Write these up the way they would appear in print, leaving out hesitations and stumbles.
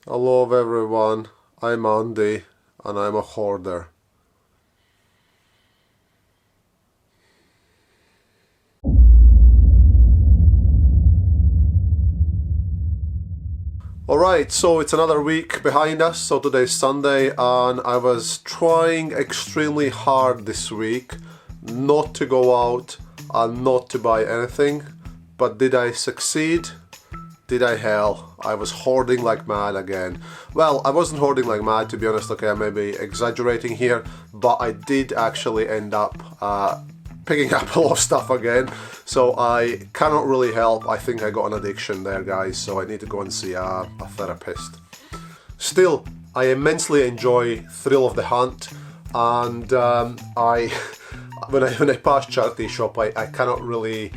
Hello everyone, I'm Andy and I'm a hoarder. Alright, so it's another week behind us, so today's Sunday, and I was trying extremely hard this week not to go out and not to buy anything, but did I succeed? Did I? Hell, I was hoarding like mad again. Well, I wasn't hoarding like mad, to be honest. Okay, I may be exaggerating here, but I did actually end up picking up a lot of stuff again, so I cannot really help. I think I got an addiction there, guys, so I need to go and see a therapist. Still, I immensely enjoy Thrill of the Hunt, and when I pass charity shop, I cannot really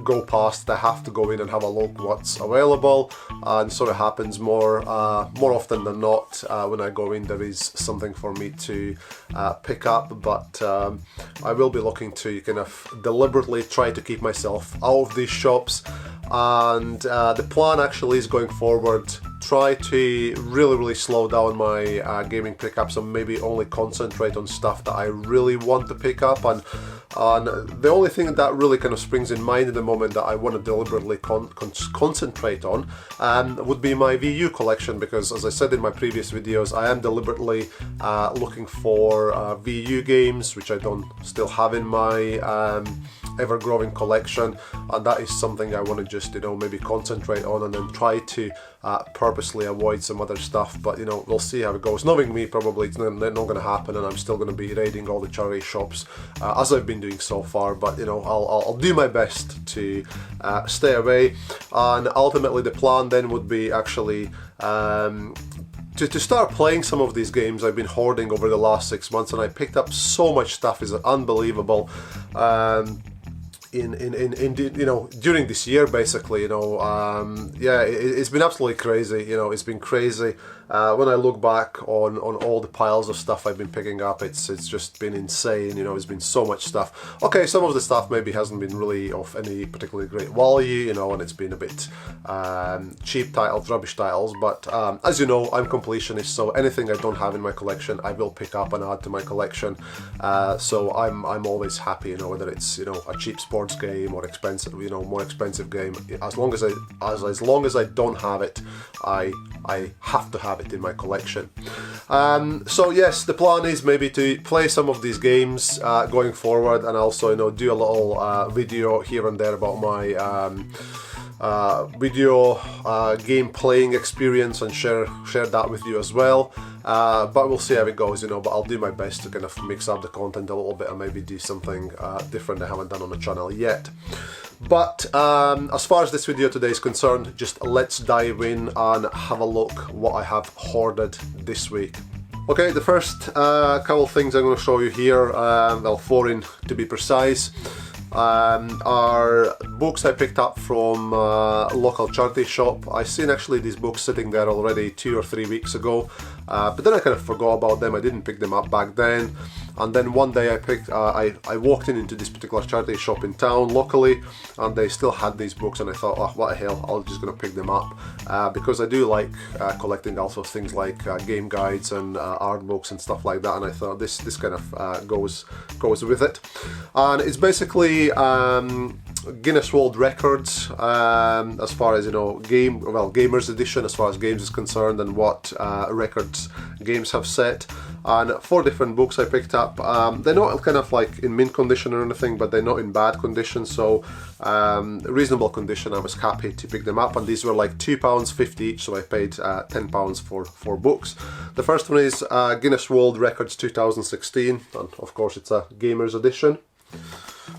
go past. I have to go in and have a look what's available, and sort of happens more often than not. When I go in, there is something for me to pick up, but I will be looking to kind of deliberately try to keep myself out of these shops, and the plan actually is going forward try to really slow down my gaming pickups and maybe only concentrate on stuff that I really want to pick up, and the only thing that really kind of springs in mind at the moment that I want to deliberately concentrate on would be my VU collection, because as I said in my previous videos, I am deliberately looking for VU games which I don't still have in my ever-growing collection, and that is something I want to just, you know, maybe concentrate on and then try to purposely avoid some other stuff. But you know, we'll see how it goes. Knowing me, probably it's not going to happen, and I'm still going to be raiding all the charity shops as I've been doing so far. But you know, I'll do my best to stay away, and ultimately the plan then would be actually to start playing some of these games I've been hoarding over the last 6 months, and I picked up so much stuff. Is unbelievable. In you know, during this year, basically, you know, yeah, it's been absolutely crazy. You know, it's been crazy. When I look back on all the piles of stuff I've been picking up, it's just been insane. You know, there's been so much stuff. Okay, some of the stuff maybe hasn't been really of any particularly great value, you know, and it's been a bit cheap titles, rubbish titles. But as you know, I'm completionist, so anything I don't have in my collection, I will pick up and add to my collection. So I'm always happy, you know, whether it's, you know, a cheap sports game or expensive, you know, more expensive game. As long as I don't have it, I have to have it in my collection. So yes, the plan is maybe to play some of these games going forward, and also, you know, do a little video here and there about my game playing experience and share that with you as well. But we'll see how it goes, you know, but I'll do my best to kind of mix up the content a little bit and maybe do something different I haven't done on the channel yet. But as far as this video today is concerned, just let's dive in and have a look what I have hoarded this week. Okay, the first couple of things I'm going to show you here, well, 4 to be precise, are books I picked up from a local charity shop. I seen actually these books sitting there already 2 or 3 weeks ago, but then I kind of forgot about them. I didn't pick them up back then, and then one day I walked into this particular charity shop in town locally, and they still had these books, and I thought, oh, what the hell, I'm just gonna pick them up because I do like collecting also things like game guides and art books and stuff like that, and I thought this kind of goes with it. And it's basically Guinness World Records as far as, you know, gamers edition as far as games is concerned, and what records games have set. And 4 different books I picked up. They're not kind of like in mint condition or anything, but they're not in bad condition, so reasonable condition. I was happy to pick them up, and these were like £2.50 each, so I paid £10 for 4 books. The first one is Guinness World Records 2016, and of course it's a gamers edition.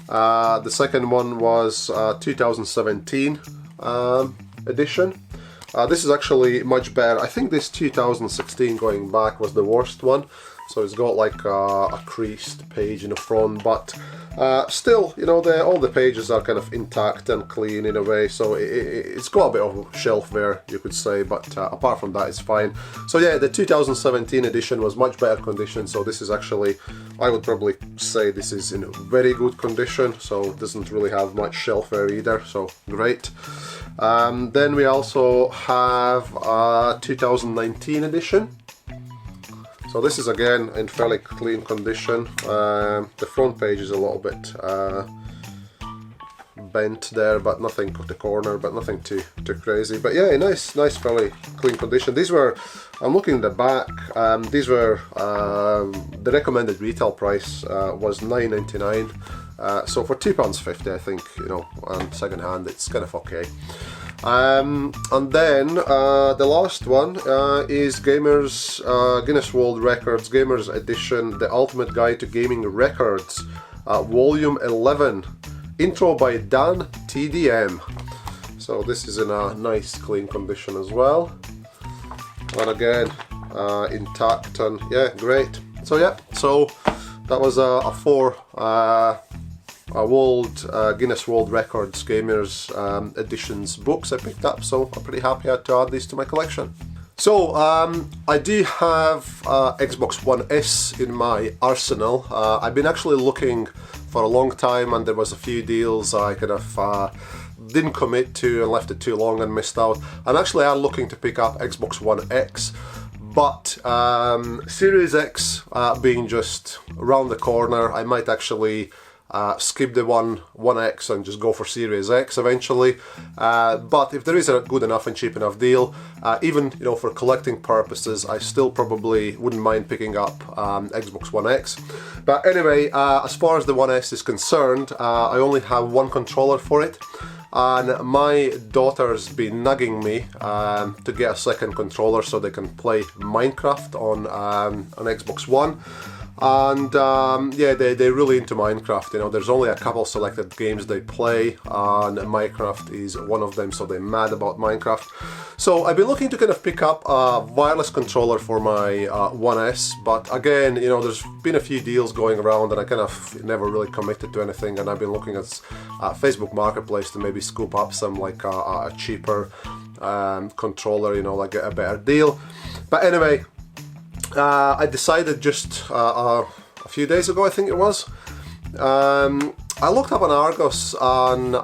The second one was 2017 edition. This is actually much better. I think this 2016 going back was the worst one, so it's got like a creased page in the front, but still, you know, all the pages are kind of intact and clean in a way, so it's got a bit of shelf wear, you could say, but apart from that, it's fine. So yeah, the 2017 edition was much better condition, so this is actually, I would probably say this is in very good condition, so it doesn't really have much shelf wear either, so great. Then we also have a 2019 edition. So this is again in fairly clean condition. The front page is a little bit bent there, but nothing to the corner, but nothing too crazy. But yeah, nice fairly clean condition. These were, I'm looking at the back, these were, the recommended retail price was £9.99. So for £2.50, I think, you know, second hand, it's kind of okay. And then the last one is Guinness World Records Gamers Edition, The Ultimate Guide to Gaming Records, Volume 11, intro by Dan TDM. So this is in a nice clean condition as well, and again intact, and yeah, great. So yeah, so that was a Guinness World Records Gamers Editions books I picked up, so I'm pretty happy to add these to my collection. So I do have Xbox One S in my arsenal. I've been actually looking for a long time, and there was a few deals I kind of didn't commit to and left it too long and missed out. I'm actually looking to pick up Xbox One X, but Series X being just around the corner, I might actually skip the One X and just go for Series X eventually. But if there is a good enough and cheap enough deal, even, you know, for collecting purposes, I still probably wouldn't mind picking up Xbox One X. But anyway, as far as the One S is concerned, I only have one controller for it, and my daughter's been nagging me to get a second controller so they can play Minecraft on Xbox One. And yeah, they're really into Minecraft. You know, there's only a couple selected games they play, and Minecraft is one of them, so they're mad about Minecraft. So I've been looking to kind of pick up a wireless controller for my One S, but again, you know, there's been a few deals going around, and I kind of never really committed to anything, and I've been looking at Facebook Marketplace to maybe scoop up some like a cheaper controller, you know, like a better deal. But anyway, I decided just a few days ago, I think it was, I looked up on Argos, and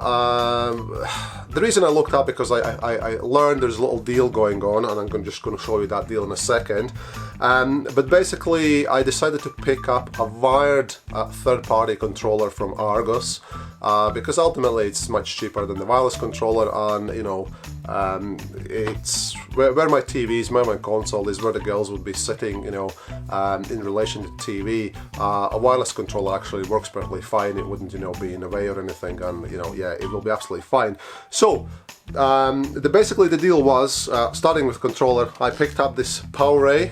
the reason I looked up because I learned there's a little deal going on, and I'm just going to show you that deal in a second. But basically I decided to pick up a wired third-party controller from Argos, because ultimately it's much cheaper than the wireless controller, and you know, it's where my TV is, where my console is, where the girls would be sitting, you know, in relation to TV. A wireless controller actually works perfectly fine. It wouldn't, you know, be in the way or anything, and you know, yeah, it will be absolutely fine. So basically the deal was, starting with controller, I picked up this PowerA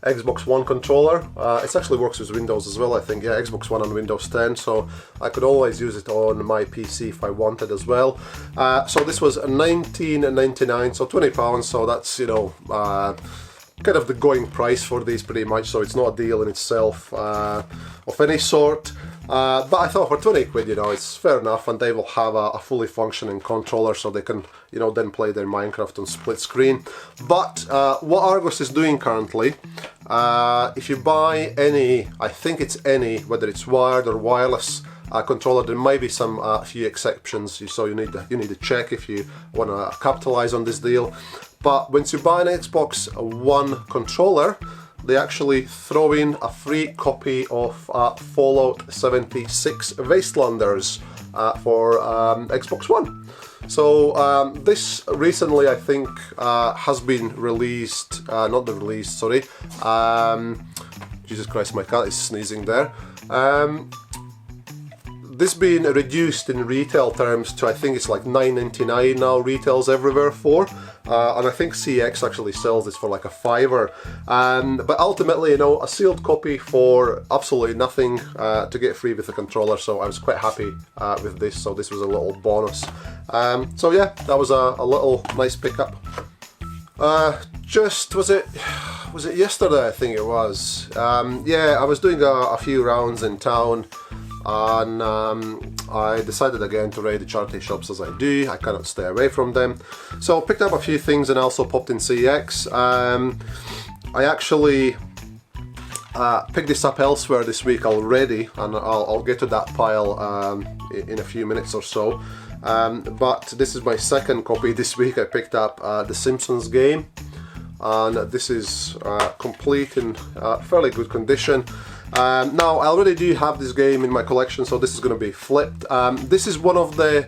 Xbox One controller. It actually works with Windows as well, I think. Yeah, Xbox One and Windows 10, so I could always use it on my PC if I wanted as well. So this was £19.99, so £20, so that's, you know, kind of the going price for these pretty much, so it's not a deal in itself of any sort. But I thought for 20 quid, you know, it's fair enough, and they will have a fully functioning controller, so they can, you know, then play their Minecraft on split screen. But what Argos is doing currently, if you buy any, I think it's any, whether it's wired or wireless controller, there might be some few exceptions, so you need to check if you want to capitalize on this deal. But once you buy an Xbox One controller, they actually throw in a free copy of Fallout 76 Wastelanders for Xbox One. So this recently, I think, has been released, sorry. Jesus Christ, my cat is sneezing there. This being reduced in retail terms to, I think it's like $9.99 now, retails everywhere for. And I think CX actually sells this for like a £5. But ultimately, you know, a sealed copy for absolutely nothing to get free with the controller, so I was quite happy with this, so this was a little bonus. So yeah, that was a little nice pickup. Just, was it yesterday, I think it was? Yeah, I was doing a few rounds in town, and I decided again to raid the charity shops as I do. I cannot stay away from them. So I picked up a few things and also popped in CX. I actually picked this up elsewhere this week already, and I'll get to that pile in a few minutes or so. But this is my second copy. This week I picked up the Simpsons game, and this is complete in fairly good condition. Now I already do have this game in my collection, so this is going to be flipped. This is one of the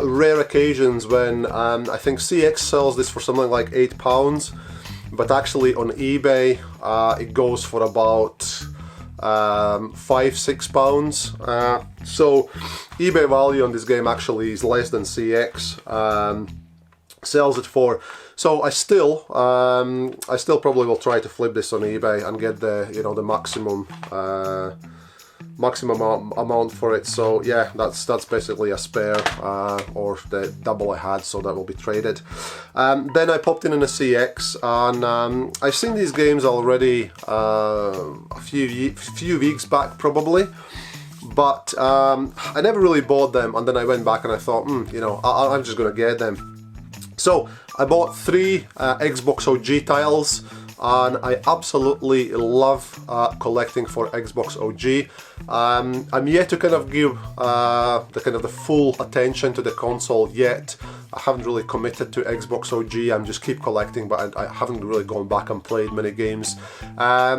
rare occasions when I think CX sells this for something like £8, but actually on eBay it goes for about £5–6. So eBay value on this game actually is less than CX sells it for. So I still probably will try to flip this on eBay and get the the maximum amount for it. So yeah, that's basically a spare or the double I had, so that will be traded. Then I popped in a CX, and I've seen these games already a few weeks back probably, but I never really bought them, and then I went back and I thought, I'm just gonna get them. So I bought 3 Xbox OG titles, and I absolutely love collecting for Xbox OG. I'm yet to kind of give the full attention to the console yet. I haven't really committed to Xbox OG. I'm just keep collecting, but I haven't really gone back and played many games. I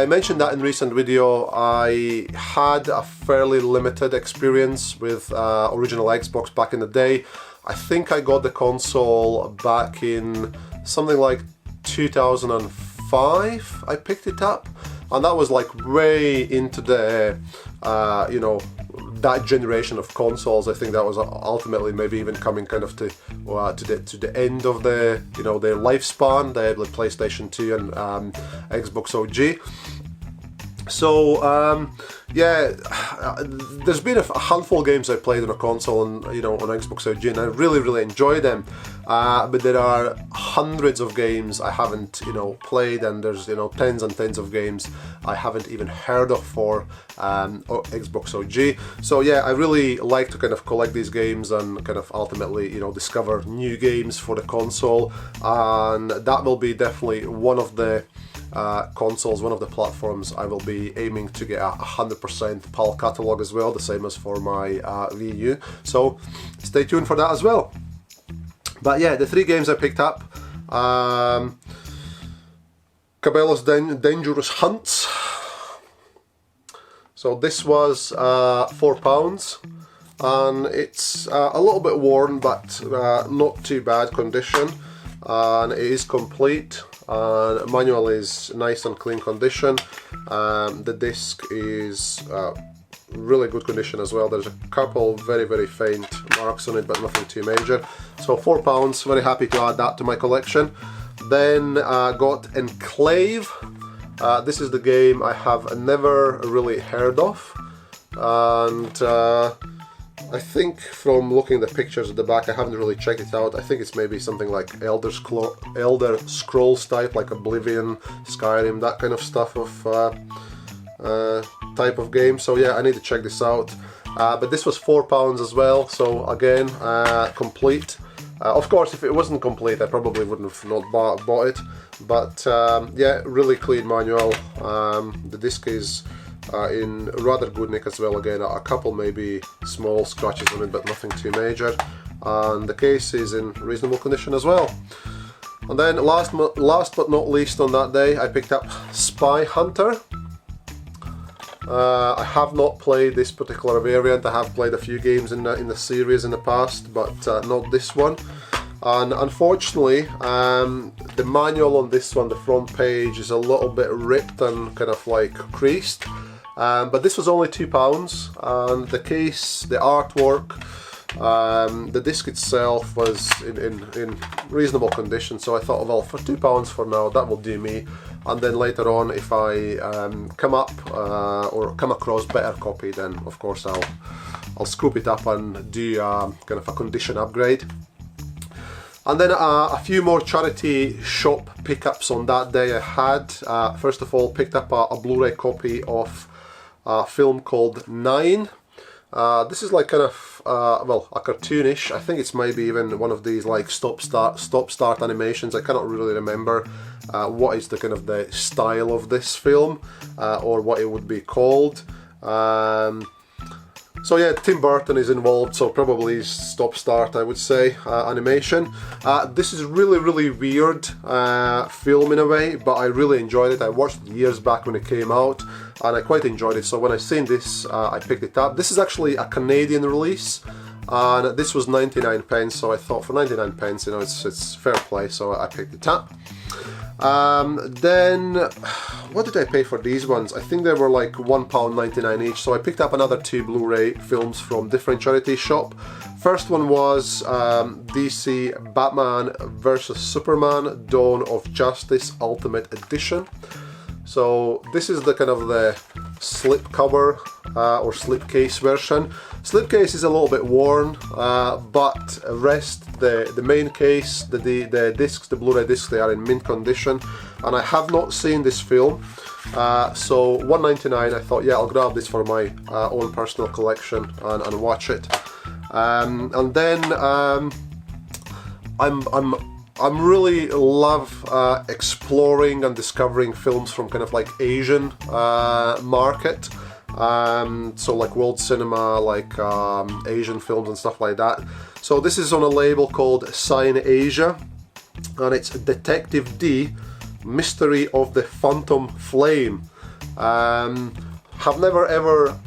mentioned that in recent video. I had a fairly limited experience with original Xbox back in the day. I think I got the console back in something like 2005. I picked it up, and that was like way into the that generation of consoles. I think that was ultimately maybe even coming kind of to the end of the their lifespan, the PlayStation 2 and Xbox OG. So yeah, there's been a handful of games I played on a console and on Xbox OG, and I really enjoy them. But there are hundreds of games I haven't played, and there's tens and tens of games I haven't even heard of for Xbox OG. So yeah, I really like to kind of collect these games and kind of ultimately discover new games for the console, and that will be definitely one of the consoles, one of the platforms I will be aiming to get a 100% PAL catalog as well, the same as for my Wii U. So stay tuned for that as well. But yeah, the 3 games I picked up: Cabela's Dangerous Hunts. So this was £4, and it's a little bit worn, but not too bad condition, and it is complete. Manual is nice and clean condition. The disc is really good condition as well. There's a couple very faint marks on it, but nothing too major. So £4, very happy to add that to my collection. Then got Enclave. This is the game I have never really heard of, and I think from looking at the pictures at the back, I haven't really checked it out. I think it's maybe something like Elder Scrolls type, like Oblivion, Skyrim, that kind of stuff of type of game. So yeah, I need to check this out. But this was £4 as well. So again, complete. Of course, if it wasn't complete, I probably wouldn't have not bought it. But yeah, really clean manual. The disc is in rather good nick as well. Again, a couple maybe small scratches on it, but nothing too major. And the case is in reasonable condition as well. And then last but not least on that day, I picked up Spy Hunter. I have not played this particular variant. I have played a few games in the series in the past, but not this one. And unfortunately, the manual on this one, the front page, is a little bit ripped and kind of like creased. But this was only £2, and the case, the artwork, the disc itself was in reasonable condition. So I thought, well, for £2 for now, that will do me. And then later on, if I come across better copy, then of course I'll scoop it up and do kind of a condition upgrade. And then a few more charity shop pickups on that day I had. First of all, picked up a Blu-ray copy of a film called 9. This is like kind of well, a cartoonish. I think it's maybe even one of these like stop-start animations. I cannot really remember what is the kind of the style of this film or what it would be called. So yeah, Tim Burton is involved, so probably stop-start, I would say, animation. This is really weird film in a way, but I really enjoyed it. I watched it years back when it came out, and I quite enjoyed it. So when I seen this, I picked it up. This is actually a Canadian release, and this was 99 pence. So I thought for 99 pence, you know, it's fair play. So I picked it up. Then, what did I pay for these ones? I think they were like £1.99 each, so I picked up another 2 Blu-ray films from different charity shop. First one was DC Batman vs Superman Dawn of Justice Ultimate Edition. So this is the kind of the slipcover or slipcase version. Slipcase is a little bit worn, but rest, the main case, the discs, the Blu-ray discs, they are in mint condition. And I have not seen this film, so £1.99. I thought, yeah, I'll grab this for my own personal collection and watch it. And then I'm really love exploring and discovering films from kind of like Asian market. So like world cinema, like Asian films and stuff like that. So this is on a label called Sign Asia, and it's Detective D, Mystery of the Phantom Flame. Have never ever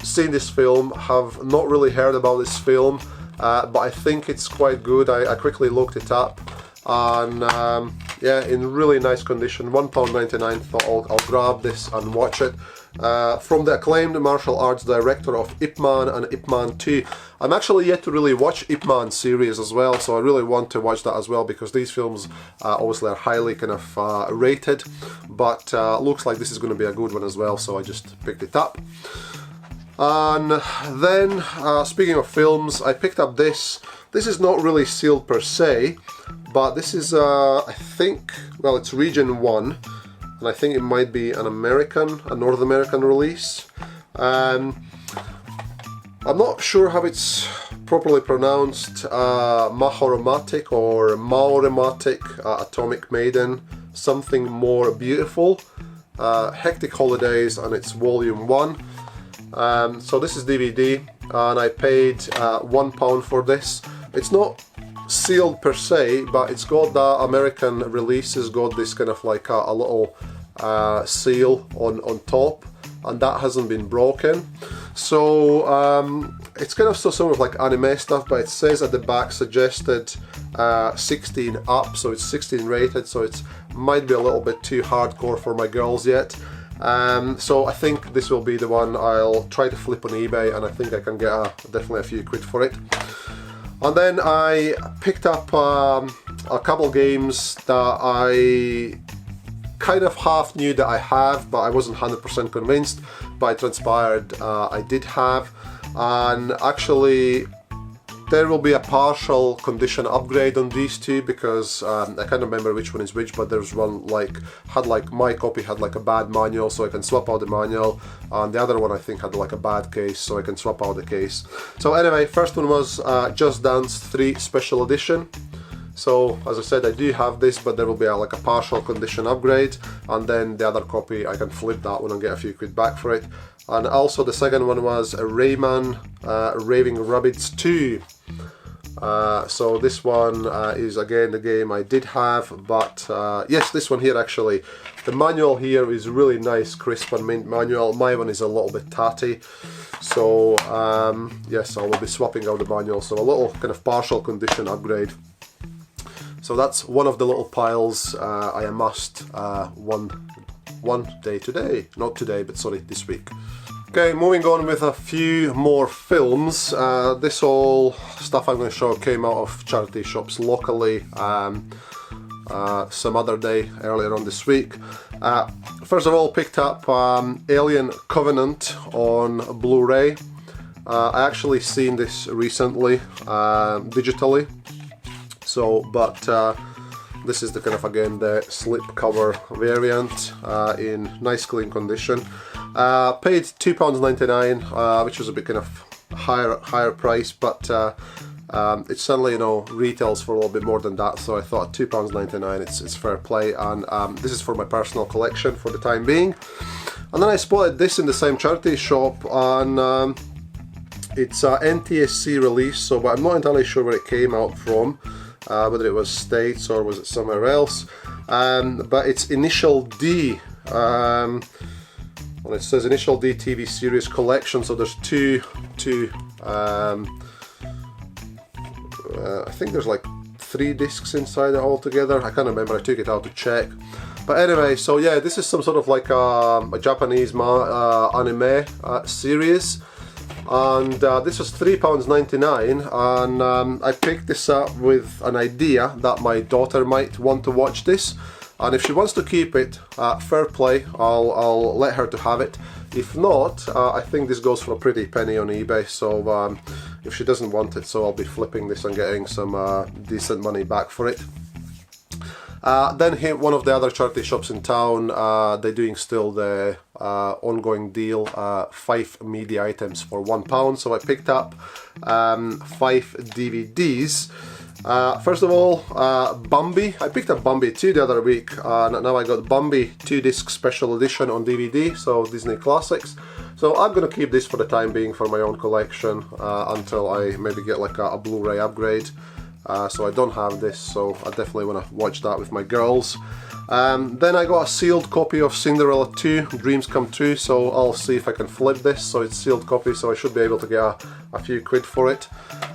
seen this film, have not really heard about this film, but I think it's quite good. I quickly looked it up, and yeah, in really nice condition. £1.99. Thought I'll grab this and watch it. From the acclaimed martial arts director of Ip Man and Ip Man 2. I'm actually yet to really watch Ip Man series as well, so I really want to watch that as well, because these films obviously are highly kind of rated, but looks like this is going to be a good one as well, so I just picked it up. And then, speaking of films, I picked up this. This is not really sealed per se, but this is, I think, well, it's Region 1, and I think it might be a North American release. I'm not sure how it's properly pronounced, Mahoromatic or Maorematic, Atomic Maiden, Something More Beautiful, Hectic Holidays, and it's Volume 1. So this is DVD, and I paid £1 for this. It's not sealed per se, but it's got the American release, has got this kind of like a little seal on top, and that hasn't been broken. So it's kind of still some of like anime stuff, but it says at the back suggested 16 up, so it's 16 rated, so it might be a little bit too hardcore for my girls yet. So I think this will be the one I'll try to flip on eBay, and I think I can get definitely a few quid for it. And then I picked up a couple games that I kind of half knew that I have, but I wasn't 100% convinced, but it transpired I did have. And actually there will be a partial condition upgrade on these two, because I can't remember which one is which, but there's one my copy had like a bad manual, so I can swap out the manual, and the other one I think had like a bad case, so I can swap out the case. So anyway, first one was Just Dance 3 Special Edition. So as I said, I do have this, but there will be like a partial condition upgrade, and then the other copy I can flip that one and get a few quid back for it. And also the second one was Rayman Raving Rabbids 2. So this one is again the game I did have, but yes, this one here actually, the manual here is really nice, crisp and mint manual. My one is a little bit tatty, so yes, I will be swapping out the manual, so a little kind of partial condition upgrade. So that's one of the little piles I amassed one day today, not today, but sorry, this week. Okay, moving on with a few more films. This all stuff I'm going to show came out of charity shops locally some other day earlier on this week. First of all, picked up Alien Covenant on Blu-ray. I actually seen this recently digitally. So, but this is the kind of, again, the slipcover variant in nice clean condition. Paid £2.99, which was a bit kind of higher price, but it certainly, you know, retails for a little bit more than that. So I thought £2.99, it's fair play, and this is for my personal collection for the time being. And then I spotted this in the same charity shop, and It's a NTSC release, so but I'm not entirely sure where it came out from, whether it was States or was it somewhere else. But it's Initial D. Well, it says Initial D TV series collection, so there's two I think there's like 3 discs inside it altogether. I can't remember, I took it out to check. But anyway, so yeah, this is some sort of like a Japanese anime series. And this was £3.99, and I picked this up with an idea that my daughter might want to watch this, and if she wants to keep it, fair play, I'll let her to have it. If not, I think this goes for a pretty penny on eBay, so if she doesn't want it, so I'll be flipping this and getting some decent money back for it. Then hit one of the other charity shops in town. They're doing still the ongoing deal, 5 media items for £1, so I picked up 5 DVDs. First of all, Bambi. I picked up Bambi 2 the other week, and now I got Bambi 2-disc special edition on DVD, so Disney Classics. So I'm gonna keep this for the time being for my own collection until I maybe get like a Blu-ray upgrade. So I don't have this, so I definitely want to watch that with my girls. Then I got a sealed copy of Cinderella 2, Dreams Come True, so I'll see if I can flip this. So it's sealed copy, so I should be able to get a few quid for it.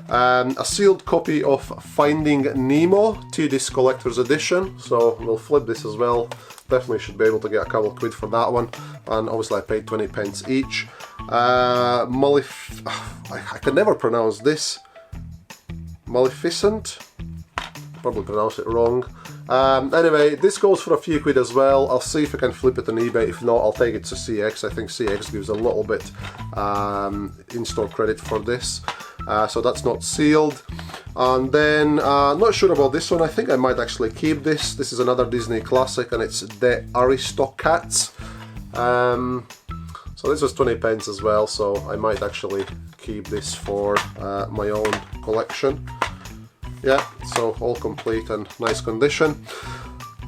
A sealed copy of Finding Nemo 2-disc collector's edition, so we'll flip this as well. Definitely should be able to get a couple of quid for that one, and obviously I paid 20 pence each. I can never pronounce this. Maleficent, probably pronounced it wrong. Anyway, this goes for a few quid as well. I'll see if I can flip it on eBay. If not, I'll take it to CX. I think CX gives a little bit in-store credit for this. So that's not sealed. And then, not sure about this one. I think I might actually keep this. This is another Disney classic, and it's The Aristocats. So this was 20 pence as well, so I might actually keep this for my own collection. Yeah, so all complete and nice condition.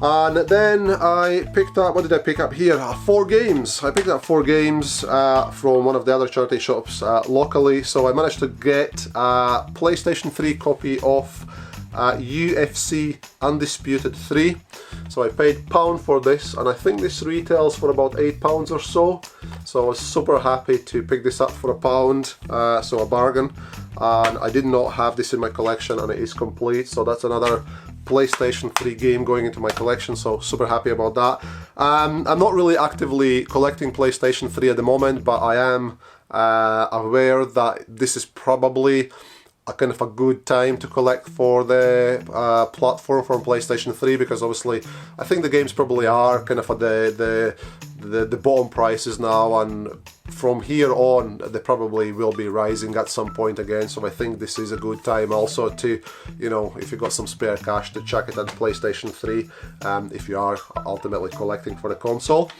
And then I picked up, what did I pick up here? 4 games. I picked up 4 games from one of the other charity shops locally. So I managed to get a PlayStation 3 copy of UFC Undisputed 3. So I paid £1 for this, and I think this retails for about £8 or so. So I was super happy to pick this up for £1, so a bargain. And I did not have this in my collection, and it is complete. So that's another PlayStation 3 game going into my collection, so super happy about that. I'm not really actively collecting PlayStation 3 at the moment, but I am aware that this is probably a kind of a good time to collect for the platform from PlayStation 3, because obviously I think the games probably are kind of at the bottom prices now, and from here on they probably will be rising at some point again. So I think this is a good time also to, you know, if you've got some spare cash, to chuck it at PlayStation 3 if you are ultimately collecting for the console.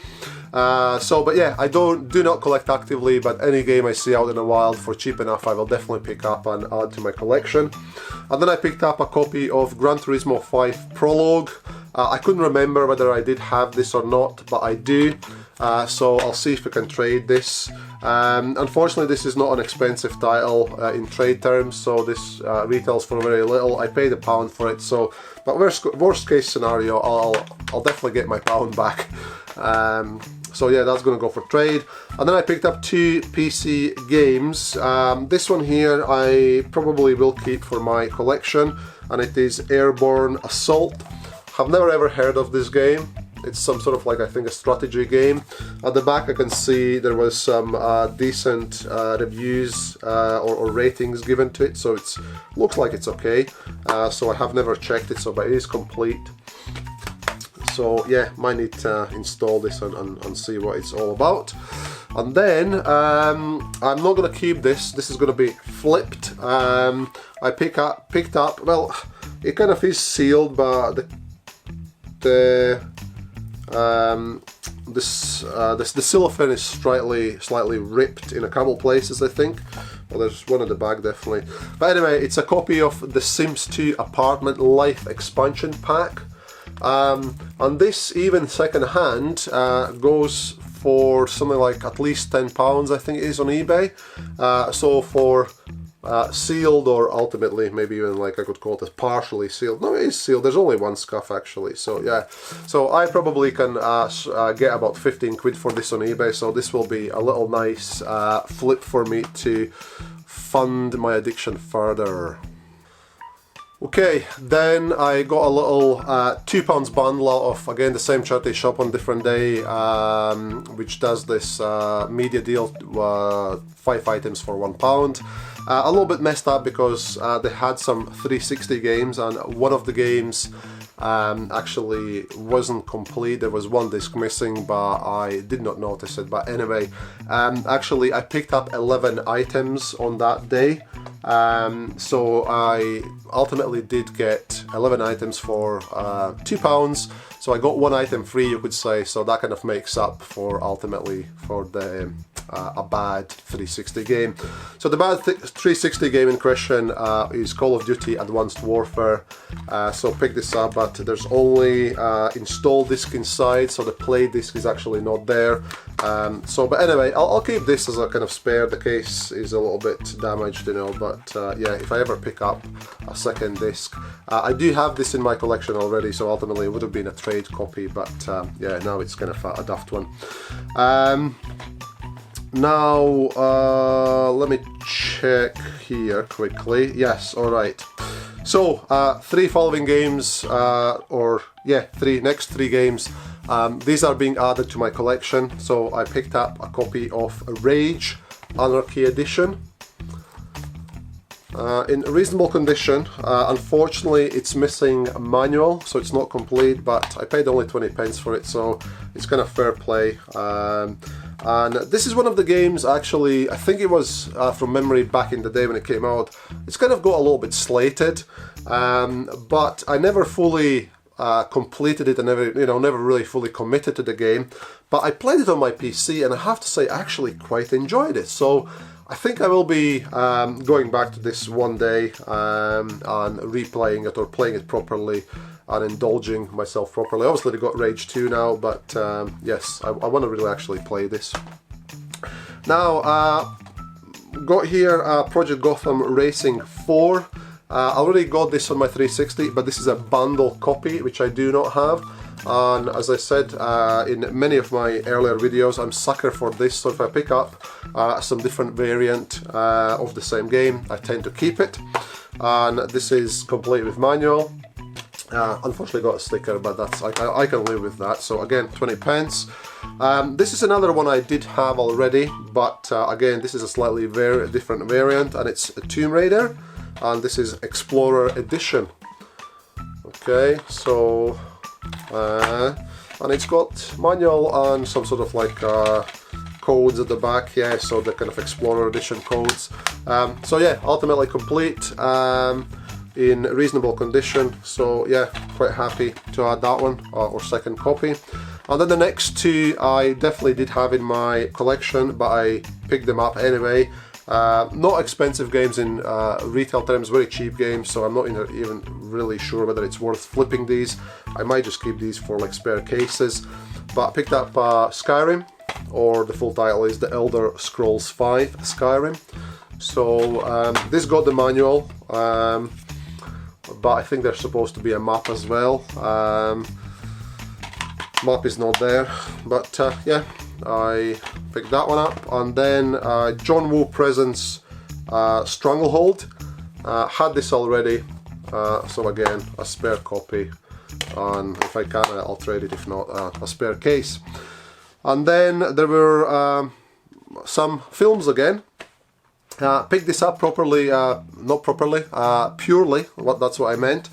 But yeah, I do not collect actively, but any game I see out in the wild for cheap enough, I will definitely pick up and add to my collection. And then I picked up a copy of Gran Turismo 5 Prologue. I couldn't remember whether I did have this or not, but I do. So I'll see if I can trade this. Unfortunately, this is not an expensive title in trade terms, so this retails for very little. I paid £1 for it, so but worst case scenario, I'll definitely get my £1 back. So yeah, that's going to go for trade. And then I picked up 2 PC games. This one here I probably will keep for my collection, and it is Airborne Assault. I've never ever heard of this game. It's some sort of like, I think, a strategy game. At the back I can see there was some decent reviews or ratings given to it, so it looks like it's okay. So I have never checked it, but it is complete. So yeah, might need to install this and see what it's all about. And then I'm not going to keep this. This is going to be flipped. I picked up. Well, it kind of is sealed, but the cellophane is slightly ripped in a couple places, I think. Well, there's one in the back definitely. But anyway, it's a copy of The Sims 2 Apartment Life Expansion Pack. And this, even second hand, goes for something like at least £10, I think it is, on eBay. So for sealed, or ultimately maybe even like I could call it partially sealed. No, it is sealed. There's only one scuff actually. So yeah, so I probably can get about 15 quid for this on eBay. So this will be a little nice flip for me to fund my addiction further. Okay, then I got a little £2 bundle out of, again, the same charity shop on different day, which does this media deal, 5 items for £1. A little bit messed up because they had some 360 games, and one of the games actually wasn't complete. There was one disc missing, but I did not notice it. But anyway, actually I picked up 11 items on that day. So I ultimately did get 11 items for £2, so I got one item free, you could say, so that kind of makes up for ultimately for the a bad 360 game. So the bad 360 game in question is Call of Duty Advanced Warfare. So pick this up, but there's only install disc inside, so the play disc is actually not there. But anyway, I'll keep this as a kind of spare. The case is a little bit damaged, you know, but yeah, if I ever pick up a second disc, I do have this in my collection already, so ultimately it would have been a trade copy, but yeah, now it's kind of a daft one. Now, let me check here quickly. Yes, alright. So, 3 following games, next 3 games, these are being added to my collection. So I picked up a copy of Rage Anarchy Edition. In reasonable condition. Unfortunately, it's missing a manual, so it's not complete, but I paid only 20 pence for it, so it's kind of fair play. And this is one of the games, actually, I think it was from memory back in the day when it came out. It's kind of got a little bit slated, but I never fully completed it, and never really fully committed to the game. But I played it on my PC, and I have to say I actually quite enjoyed it. So I think I will be going back to this one day and replaying it, or playing it properly and indulging myself properly. Obviously they got Rage 2 now, but yes, I want to really actually play this. Now, got here Project Gotham Racing 4. I already got this on my 360, but this is a bundle copy, which I do not have. And as I said in many of my earlier videos, I'm sucker for this, so if I pick up some different variant of the same game, I tend to keep it. And this is complete with manual. Unfortunately got a sticker, but that's I can live with that. So again, 20 pence. This is another one I did have already, but again, this is a slightly different variant, and it's a Tomb Raider, and this is Explorer Edition. Okay, so and it's got manual and some sort of like codes at the back, yeah, so the kind of Explorer Edition codes. So yeah, ultimately complete, in reasonable condition, so yeah, quite happy to add that one, or second copy. And then the next 2 I definitely did have in my collection, but I picked them up anyway. Not expensive games in retail terms, very cheap games, so I'm not even really sure whether it's worth flipping these. I might just keep these for like spare cases. But I picked up Skyrim, or the full title is The Elder Scrolls V Skyrim. So this got the manual, but I think there's supposed to be a map as well. Map is not there, but yeah, I picked that one up. And then John Woo Presents Stranglehold. Had this already, so again, a spare copy, and if I can I'll trade it, if not a spare case. And then there were some films again. Picked this up properly, not properly, purely, that's what I meant.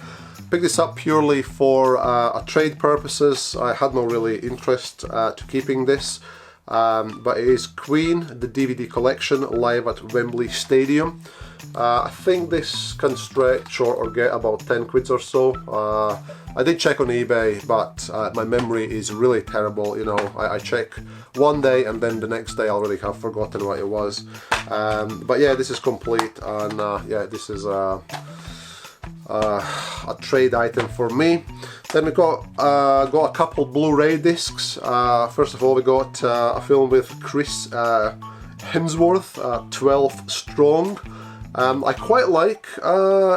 Picked this up purely for trade purposes. I had no really interest to keeping this, but it is Queen, the DVD collection, live at Wembley Stadium. I think this can stretch or get about 10 quid or so. I did check on eBay, but my memory is really terrible. You know, I check one day and then the next day I already have forgotten what it was. But yeah, this is complete, and yeah, this is a trade item for me. Then we got a couple Blu-ray discs. First of all, we got a film with Chris Hemsworth, 12 Strong. I quite like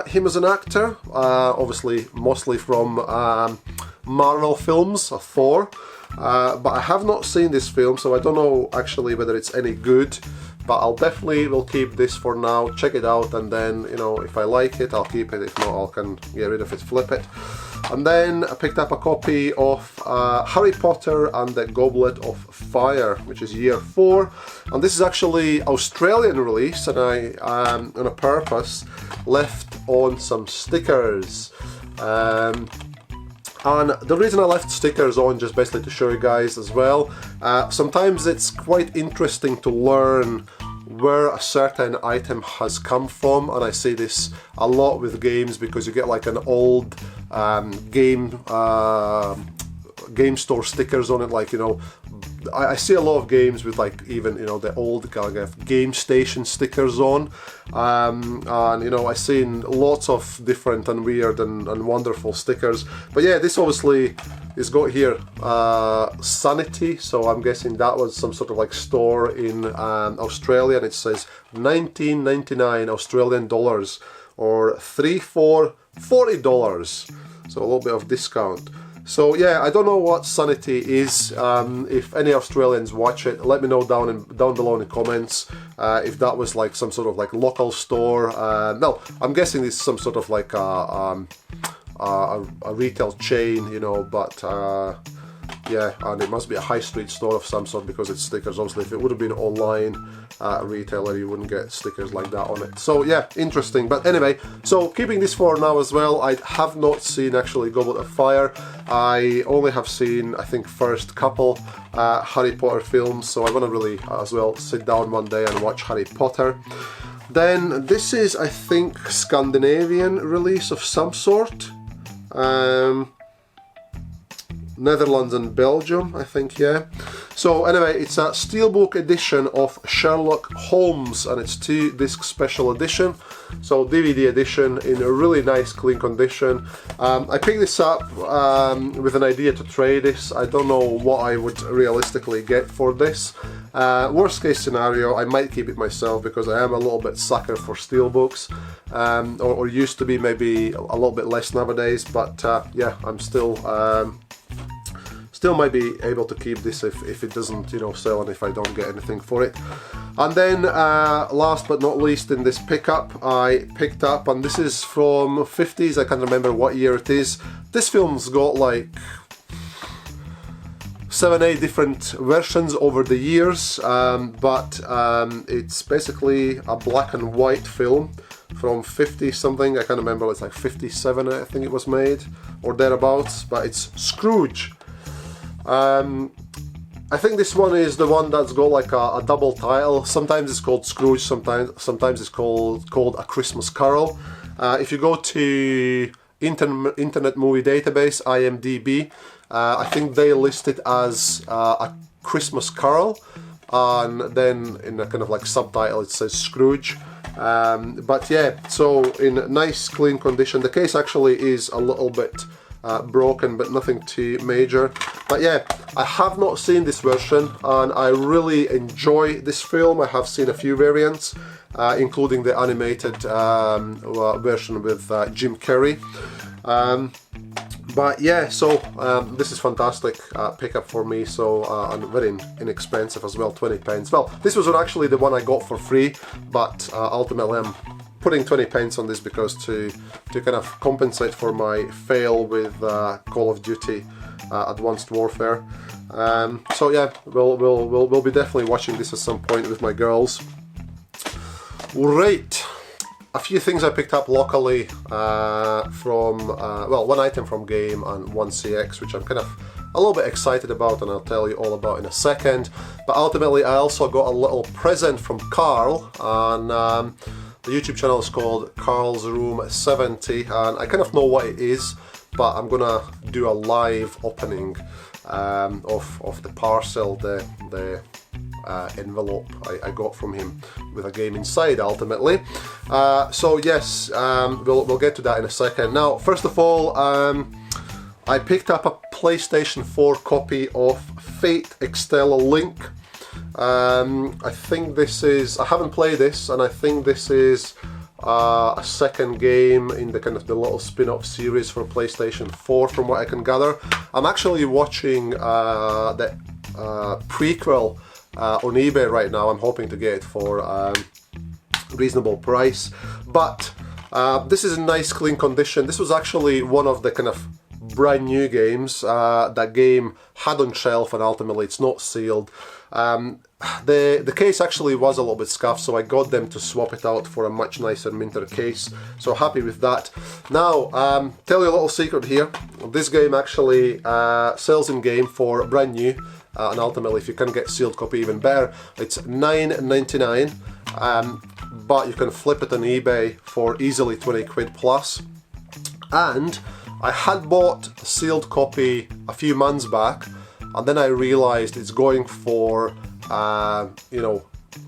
him as an actor, obviously mostly from Marvel films, Thor, but I have not seen this film, so I don't know actually whether it's any good, but I'll definitely will keep this for now, check it out, and then, you know, if I like it, I'll keep it, if not, I can get rid of it, flip it. And then I picked up a copy of Harry Potter and the Goblet of Fire, which is year 4, and this is actually Australian release, and I, on a purpose, left on some stickers. And the reason I left stickers on, just basically to show you guys as well, sometimes it's quite interesting to learn where a certain item has come from, and I see this a lot with games because you get like an old game store stickers on it, like, you know, I see a lot of games with like even, you know, the old kind of game station stickers on, and you know, I've seen lots of different and weird and wonderful stickers. But yeah, this obviously is got here Sanity, so I'm guessing that was some sort of like store in Australia, and it says 19.99 Australian dollars, or $3 for $40, so a little bit of discount. So yeah, I don't know what Sanity is. If any Australians watch it, let me know down below in the comments if that was like some sort of like local store. No, I'm guessing it's some sort of like a retail chain, you know, but yeah, and it must be a high street store of some sort because it's stickers. Obviously, if it would have been online retailer, you wouldn't get stickers like that on it. So yeah, interesting. But anyway, so keeping this for now as well, I have not seen actually Goblet of Fire. I only have seen, I think, first couple Harry Potter films, so I want to really as well sit down one day and watch Harry Potter. Then this is, I think, Scandinavian release of some sort. Netherlands and Belgium, I think, yeah. So anyway, it's a steelbook edition of Sherlock Holmes, and it's 2-disc special edition, so DVD edition in a really nice clean condition. I picked this up with an idea to trade this. I don't know what I would realistically get for this. Worst case scenario, I might keep it myself because I am a little bit sucker for steelbooks, or used to be, maybe a little bit less nowadays, but yeah, I'm still might be able to keep this if it doesn't, you know, sell, and if I don't get anything for it. And then last but not least, in this pickup, I picked up, and this is from 50s, I can't remember what year it is. This film's got like 7-8 different versions over the years, but it's basically a black and white film from 50 something, I can't remember, it's like 57 I think it was made, or thereabouts, but it's Scrooge. I think this one is the one that's got like a double title. Sometimes it's called Scrooge, sometimes it's called A Christmas Carol. If you go to Internet Movie Database, IMDb, I think they list it as A Christmas Carol, and then in a kind of like subtitle it says Scrooge. But yeah, so in nice clean condition. The case actually is a little bit broken, but nothing too major. But yeah, I have not seen this version, and I really enjoy this film. I have seen a few variants, including the animated version with Jim Carrey. But yeah, so this is fantastic pickup for me, so and very inexpensive as well, 20 pence. Well, this was actually the one I got for free, but ultimately I'm putting 20 pence on this because to kind of compensate for my fail with Call of Duty Advanced Warfare. So yeah, we'll be definitely watching this at some point with my girls. Right, a few things I picked up locally from well, one item from Game and one CX, which I'm kind of a little bit excited about, and I'll tell you all about in a second. But ultimately, I also got a little present from Carl, and the YouTube channel is called Carl's Room 70, and I kind of know what it is, but I'm gonna do a live opening of the parcel, the envelope I got from him with a game inside ultimately. So yes, we'll get to that in a second. Now, first of all, I picked up a PlayStation 4 copy of Fate Extella Link. I think this is, I haven't played this, and I think this is a second game in the kind of the little spin-off series for PlayStation 4 from what I can gather. I'm actually watching the prequel on eBay right now. I'm hoping to get it for a reasonable price, but this is in nice clean condition. This was actually one of the kind of brand new games that game had on shelf, and ultimately it's not sealed. The case actually was a little bit scuffed, so I got them to swap it out for a much nicer minter case, so happy with that. Now, tell you a little secret here. This game actually sells in game for brand new, and ultimately if you can get sealed copy, even better. It's $9.99, but you can flip it on eBay for easily 20 quid plus. And I had bought a sealed copy a few months back, and then I realized it's going for you know,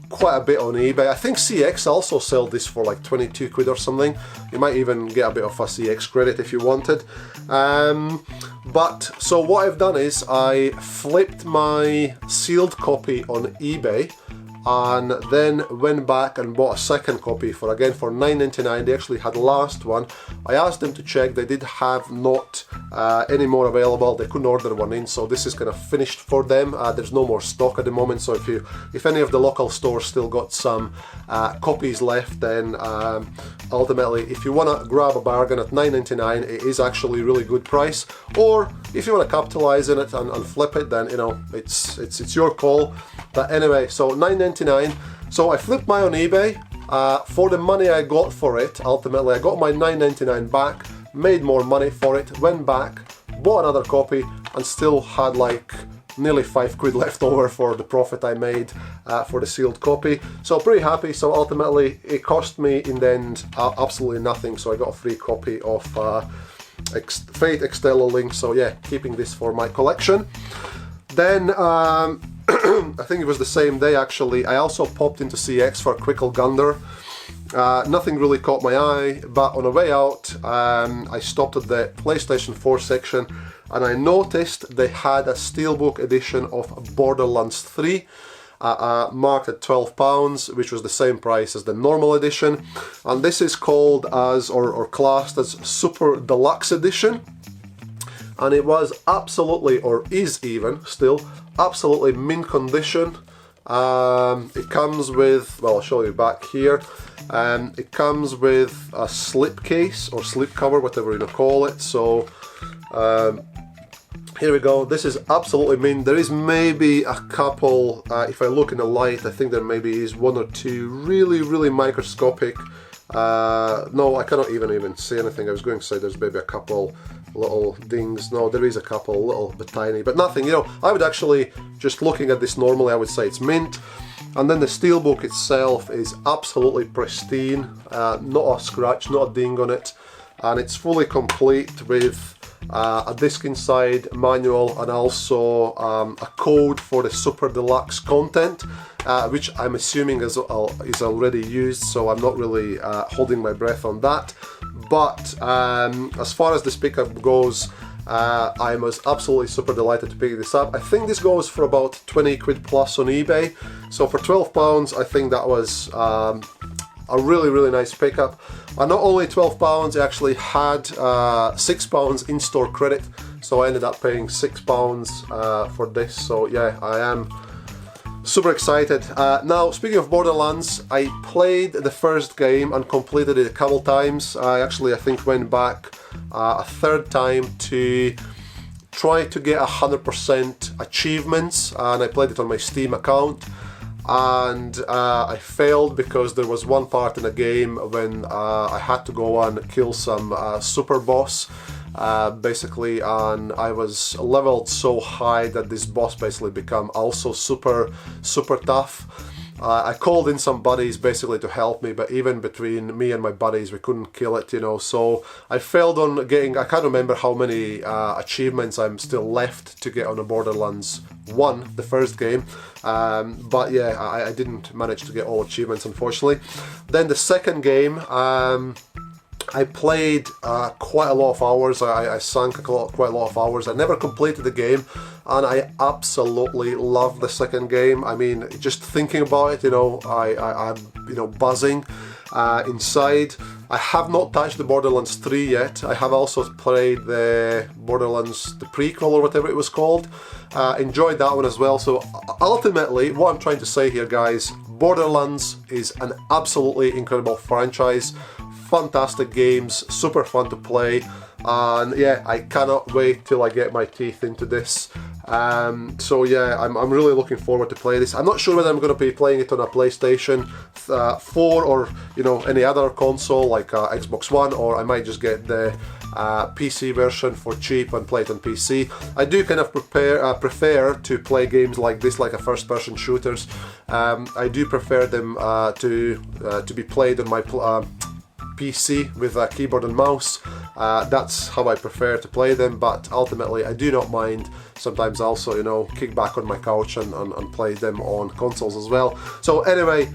quite a bit on eBay. I think CX also sold this for like 22 quid or something. You might even get a bit of a CX credit if you wanted. But so what I've done is I flipped my sealed copy on eBay, and then went back and bought a second copy for, again, for $9.99. They actually had the last one. I asked them to check. They did have not any more available. They couldn't order one in, so this is kind of finished for them. There's no more stock at the moment, so if any of the local stores still got some copies left, then ultimately if you want to grab a bargain at $9.99, it is actually a really good price. Or if you want to capitalize in it and flip it, then you know, it's your call. But anyway, so $9.99. So I flipped mine on eBay for the money I got for it. Ultimately, I got my $9.99 back, made more money for it, went back, bought another copy, and still had like nearly 5 quid left over for the profit I made for the sealed copy. So pretty happy. So ultimately, it cost me in the end absolutely nothing. So I got a free copy of Fate Extella Link. So yeah, keeping this for my collection. Then I think it was the same day actually, I also popped into CX for a quick gander. Nothing really caught my eye, but on the way out I stopped at the PlayStation 4 section, and I noticed they had a steelbook edition of Borderlands 3 marked at £12, which was the same price as the normal edition, and this is called as, or classed as, Super Deluxe Edition. And it was absolutely, or is even still, absolutely mint condition. It comes with, well, I'll show you back here. It comes with a slip case or slip cover, whatever you want to call it. So here we go. This is absolutely mint. There is maybe a couple, if I look in the light, I think there maybe is one or two really microscopic. No, I cannot even see anything. I was going to say there's maybe a couple little dings. No, there is a couple, little bit tiny, but nothing, you know. I would actually, just looking at this normally, I would say it's mint. And then the steelbook itself is absolutely pristine, not a scratch, not a ding on it, and it's fully complete with a disc inside, manual, and also a code for the Super Deluxe content, which I'm assuming is already used, so I'm not really holding my breath on that. But as far as this pickup goes, I was absolutely super delighted to pick this up. I think this goes for about 20 quid plus on eBay, so for £12 I think that was a really nice pickup. And not only £12, it actually had £6 in-store credit, so I ended up paying £6 for this. So yeah, I am super excited. Now, speaking of Borderlands, I played the first game and completed it a couple times. I think went back a third time to try to get 100% achievements, and I played it on my Steam account. And I failed because there was one part in the game when I had to go and kill some super boss, basically, and I was leveled so high that this boss basically became also super tough. I called in some buddies basically to help me, but even between me and my buddies we couldn't kill it, you know, so I failed on getting, I can't remember how many achievements I'm still left to get on the Borderlands 1, the first game, but yeah, I didn't manage to get all achievements, unfortunately. Then the second game, I played quite a lot of hours. I sank quite a lot of hours. I never completed the game, and I absolutely love the second game. I mean, just thinking about it, you know, I'm buzzing inside. I have not touched the Borderlands 3 yet. I have also played the Borderlands, the prequel or whatever it was called. Enjoyed that one as well. So ultimately, what I'm trying to say here, guys, Borderlands is an absolutely incredible franchise. Fantastic games, super fun to play, and yeah, I cannot wait till I get my teeth into this. So yeah, I'm really looking forward to play this. I'm not sure whether I'm going to be playing it on a PlayStation 4 or any other console like Xbox One, or I might just get the PC version for cheap and play it on PC. I do kind of prefer to play games like this, like a first-person shooters. I do prefer them to be played on my PC with a keyboard and mouse. That's how I prefer to play them, but ultimately I do not mind sometimes also, kick back on my couch and play them on consoles as well. So anyway,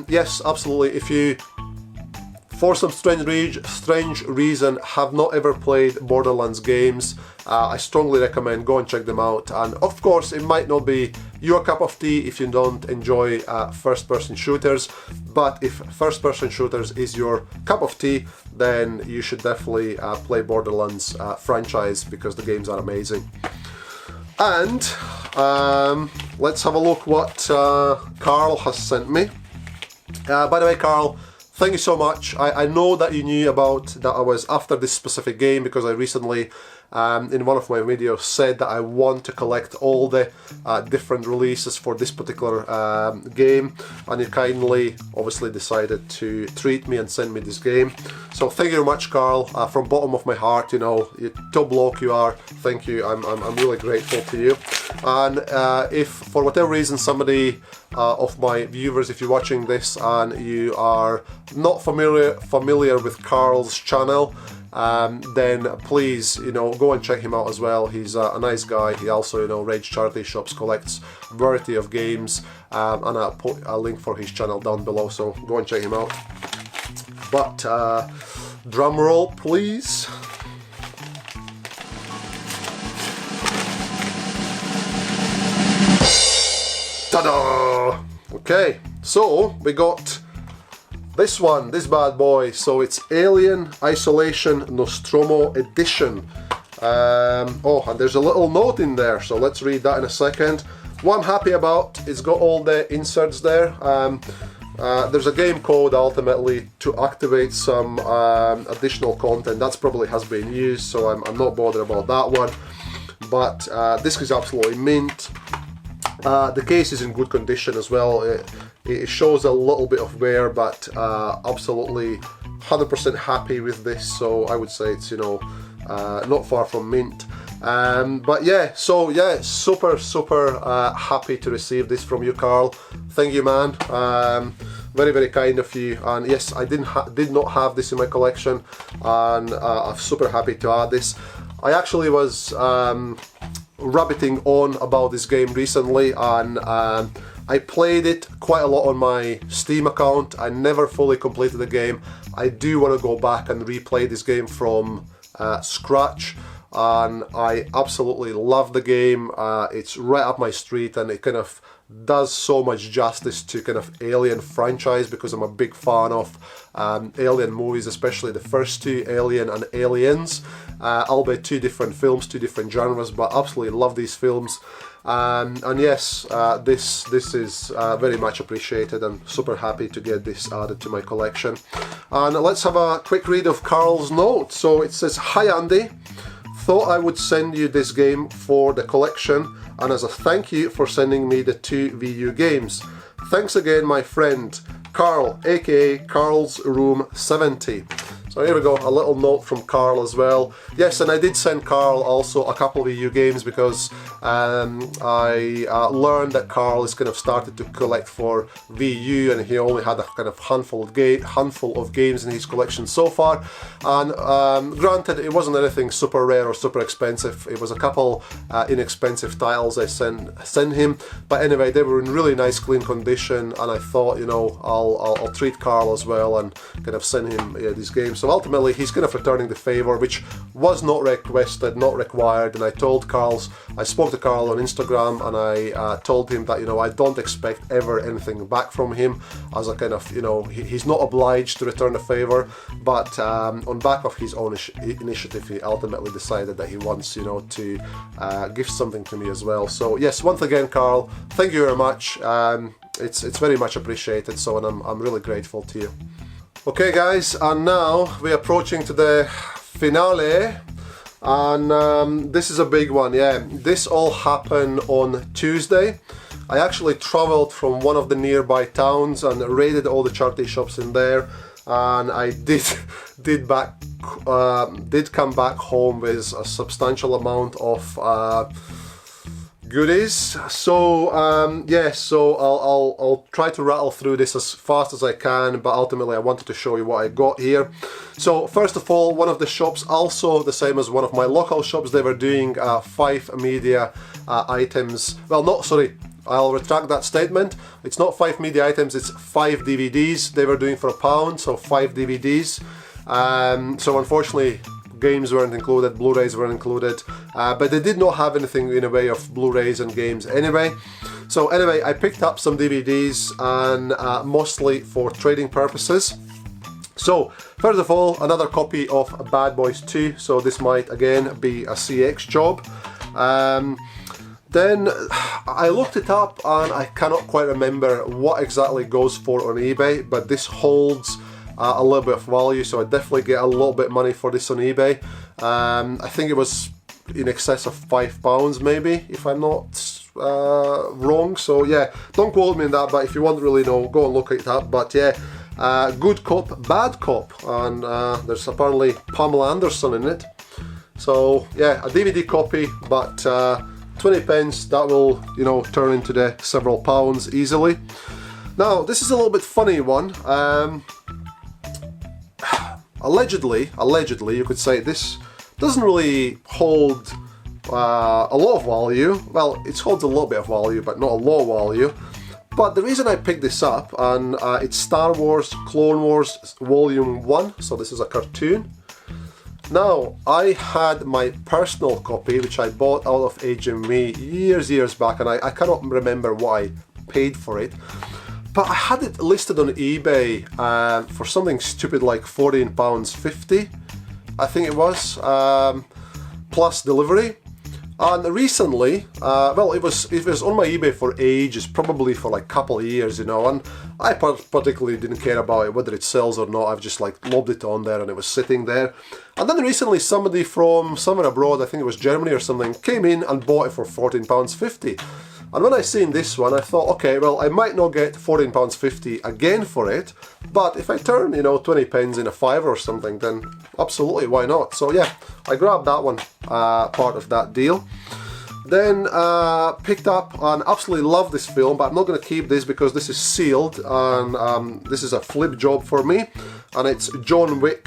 yes, absolutely, if you for some strange reason have not ever played Borderlands games, I strongly recommend go and check them out. And of course, it might not be your cup of tea if you don't enjoy first-person shooters, but if first-person shooters is your cup of tea, then you should definitely play Borderlands franchise, because the games are amazing. And let's have a look what Carl has sent me. By the way, Carl, thank you so much. I know that you knew about that I was after this specific game, because I recently in one of my videos said that I want to collect all the different releases for this particular game, and you kindly obviously decided to treat me and send me this game. So thank you very much, Carl, from bottom of my heart. You top bloke you are. Thank you. I'm really grateful to you. And if for whatever reason somebody of my viewers, if you're watching this and you are not familiar with Carl's channel, then please, go and check him out as well. He's a nice guy. He also, Rage Charity Shops, collects a variety of games, and I'll put a link for his channel down below, so go and check him out. But drum roll, please. Ta-da! Okay, so we got this one, this bad boy. So it's Alien Isolation Nostromo Edition. Oh, and there's a little note in there, so let's read that in a second. What I'm happy about, it's got all the inserts there. There's a game code ultimately to activate some additional content. That's probably has been used, so I'm not bothered about that one. But this is absolutely mint. The case is in good condition as well. It shows a little bit of wear, but absolutely 100% happy with this. So I would say it's not far from mint. But yeah, so yeah, super happy to receive this from you, Carl. Thank you, man. Very kind of you. And yes, I did not have this in my collection, and I'm super happy to add this. I actually was rabbiting on about this game recently, and I played it quite a lot on my Steam account. I never fully completed the game. I do want to go back and replay this game from scratch, and I absolutely love the game. It's right up my street, and it kind of does so much justice to kind of Alien franchise, because I'm a big fan of Alien movies, especially the first two, Alien and Aliens, albeit two different films, two different genres, but absolutely love these films. And yes, this is very much appreciated, and super happy to get this added to my collection. And let's have a quick read of Carl's note. So it says, "Hi Andy, thought I would send you this game for the collection, and as a thank you for sending me the 2 VU games. Thanks again, my friend, Carl, aka Carl's Room 70. So here we go, a little note from Carl as well. Yes, and I did send Carl also a couple of EU games, because I learned that Carl has kind of started to collect for VU, and he only had a kind of handful of games in his collection so far. And granted, it wasn't anything super rare or super expensive. It was a couple inexpensive titles I sent him. But anyway, they were in really nice, clean condition, and I thought, I'll treat Carl as well and kind of send him these games. So ultimately he's kind of returning the favor, which was not requested, not required. And I spoke to Carl on Instagram, and I told him that, you know, I don't expect ever anything back from him, as a kind of, you know, he's not obliged to return the favor, but on back of his own initiative, he ultimately decided that he wants, you know, to give something to me as well. So yes, once again, Carl, thank you very much. It's very much appreciated, so, and I'm really grateful to you. Okay guys, and now we're approaching to the finale, and this is a big one. Yeah, this all happened on Tuesday. I actually traveled from one of the nearby towns and raided all the charity shops in there, and I did come back home with a substantial amount of goodies. So yeah, so I'll try to rattle through this as fast as I can, but ultimately I wanted to show you what I got here. So first of all, one of the shops, also the same as one of my local shops, they were doing 5 media items. Well, not, sorry, I'll retract that statement. It's not 5 media items, it's 5 DVDs they were doing for £1, so 5 DVDs. So unfortunately games weren't included, Blu-rays weren't included, but they did not have anything in the way of Blu-rays and games anyway. So anyway, I picked up some DVDs, and mostly for trading purposes. So first of all, another copy of Bad Boys 2, so this might again be a CX job. Then I looked it up, and I cannot quite remember what exactly goes for on eBay, but this holds a little bit of value, so I definitely get a little bit of money for this on eBay. I think it was in excess of £5 maybe, if I'm not wrong. So yeah, don't quote me on that, but if you want to really know, go and look it up. But yeah, good cop, bad cop, and there's apparently Pamela Anderson in it. So yeah, a DVD copy, but 20 pence, that will, you know, turn into the several pounds easily. Now this is a little bit funny one. Allegedly, you could say this doesn't really hold a lot of value. Well, it holds a little bit of value, but not a lot of value. But the reason I picked this up, and it's Star Wars Clone Wars Volume 1, so this is a cartoon. Now, I had my personal copy, which I bought out of HMV years back, and I cannot remember what I paid for it. But I had it listed on eBay for something stupid like £14.50, I think it was, plus delivery. And recently, well, it was on my eBay for ages, probably for like a couple of years, you know, and I particularly didn't care about it, whether it sells or not. I've just like lobbed it on there, and it was sitting there. And then recently somebody from somewhere abroad, I think it was Germany or something, came in and bought it for £14.50. And when I seen this one, I thought, okay, well, I might not get £14.50 again for it, but if I turn, you know, 20 pence in a fiver or something, then absolutely, why not? So yeah, I grabbed that one, part of that deal. Then picked up, and absolutely love this film, but I'm not going to keep this because this is sealed, and this is a flip job for me, and it's John Wick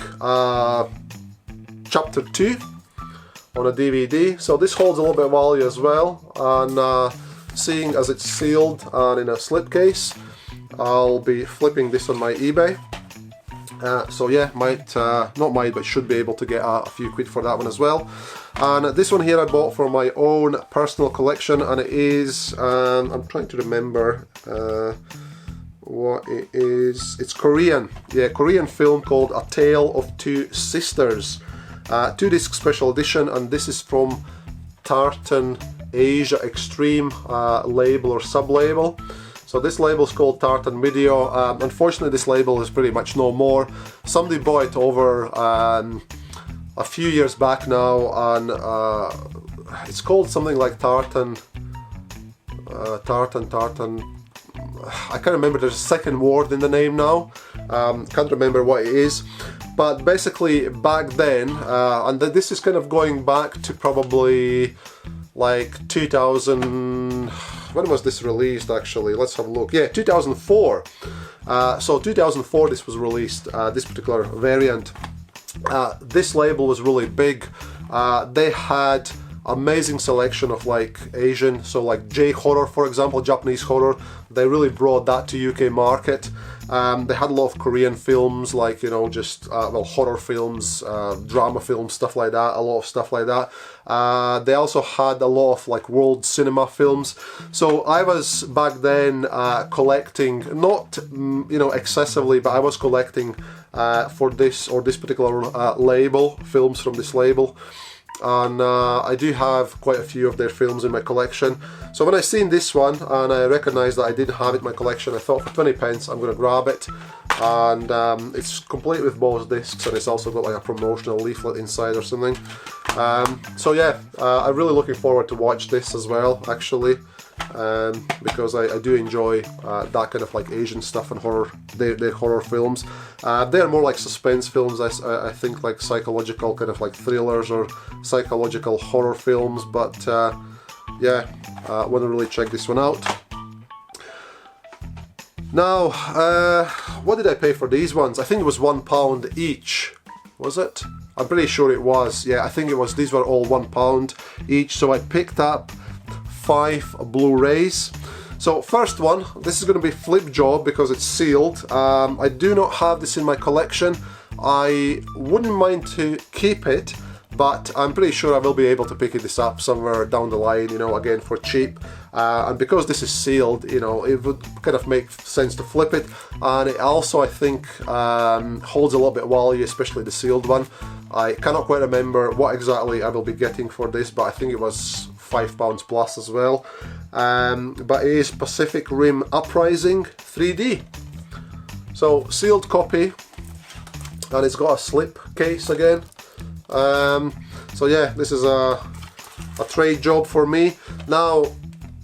Chapter 2 on a DVD. So this holds a little bit of value as well, and seeing as it's sealed and in a slipcase, I'll be flipping this on my eBay. So yeah, but should be able to get a few quid for that one as well. And this one here I bought for my own personal collection, and it is, I'm trying to remember what it is. It's Korean, yeah, Korean film called A Tale of Two Sisters, 2-disc special edition, and this is from Tartan Asia Extreme label or sub-label. So this label is called Tartan Video. Unfortunately, this label is pretty much no more. Somebody bought it over a few years back now, and it's called something like Tartan. I can't remember. There's a second word in the name now. Can't remember what it is. But basically, back then, and this is kind of going back to probably like 2000. When was this released actually? Let's have a look. Yeah, 2004. So 2004 this was released, this particular variant. This label was really big. They had amazing selection of like Asian, so like J-horror, for example, Japanese horror. They really brought that to UK market. They had a lot of Korean films, like, you know, just well, horror films, drama films, stuff like that, a lot of stuff like that. They also had a lot of like world cinema films. So I was back then collecting, not you know, excessively, but I was collecting for this particular label, films from this label. And I do have quite a few of their films in my collection. So when I seen this one and I recognised that I didn't have it in my collection, I thought for 20 pence I'm going to grab it. And it's complete with both discs, and it's also got like a promotional leaflet inside or something. So yeah, I'm really looking forward to watch this as well, actually. Because I do enjoy that kind of like Asian stuff and horror, their horror films. They're more like suspense films, I think, like psychological kind of like thrillers or psychological horror films, but yeah, I want to really check this one out. Now, what did I pay for these ones? I think it was £1 each, was it? I'm pretty sure it was, yeah, I think it was. These were all £1 each, so I picked up 5 Blu-rays. So first one, this is going to be flip job because it's sealed. I do not have this in my collection. I wouldn't mind to keep it, but I'm pretty sure I will be able to pick this up somewhere down the line, you know, again for cheap. And because this is sealed, you know, it would kind of make sense to flip it. And it also, I think, holds a little bit of value, especially the sealed one. I cannot quite remember what exactly I will be getting for this, but I think it was £5 plus as well. But it is Pacific Rim Uprising 3D. So sealed copy, and it's got a slip case again. So yeah, this is a trade job for me. Now,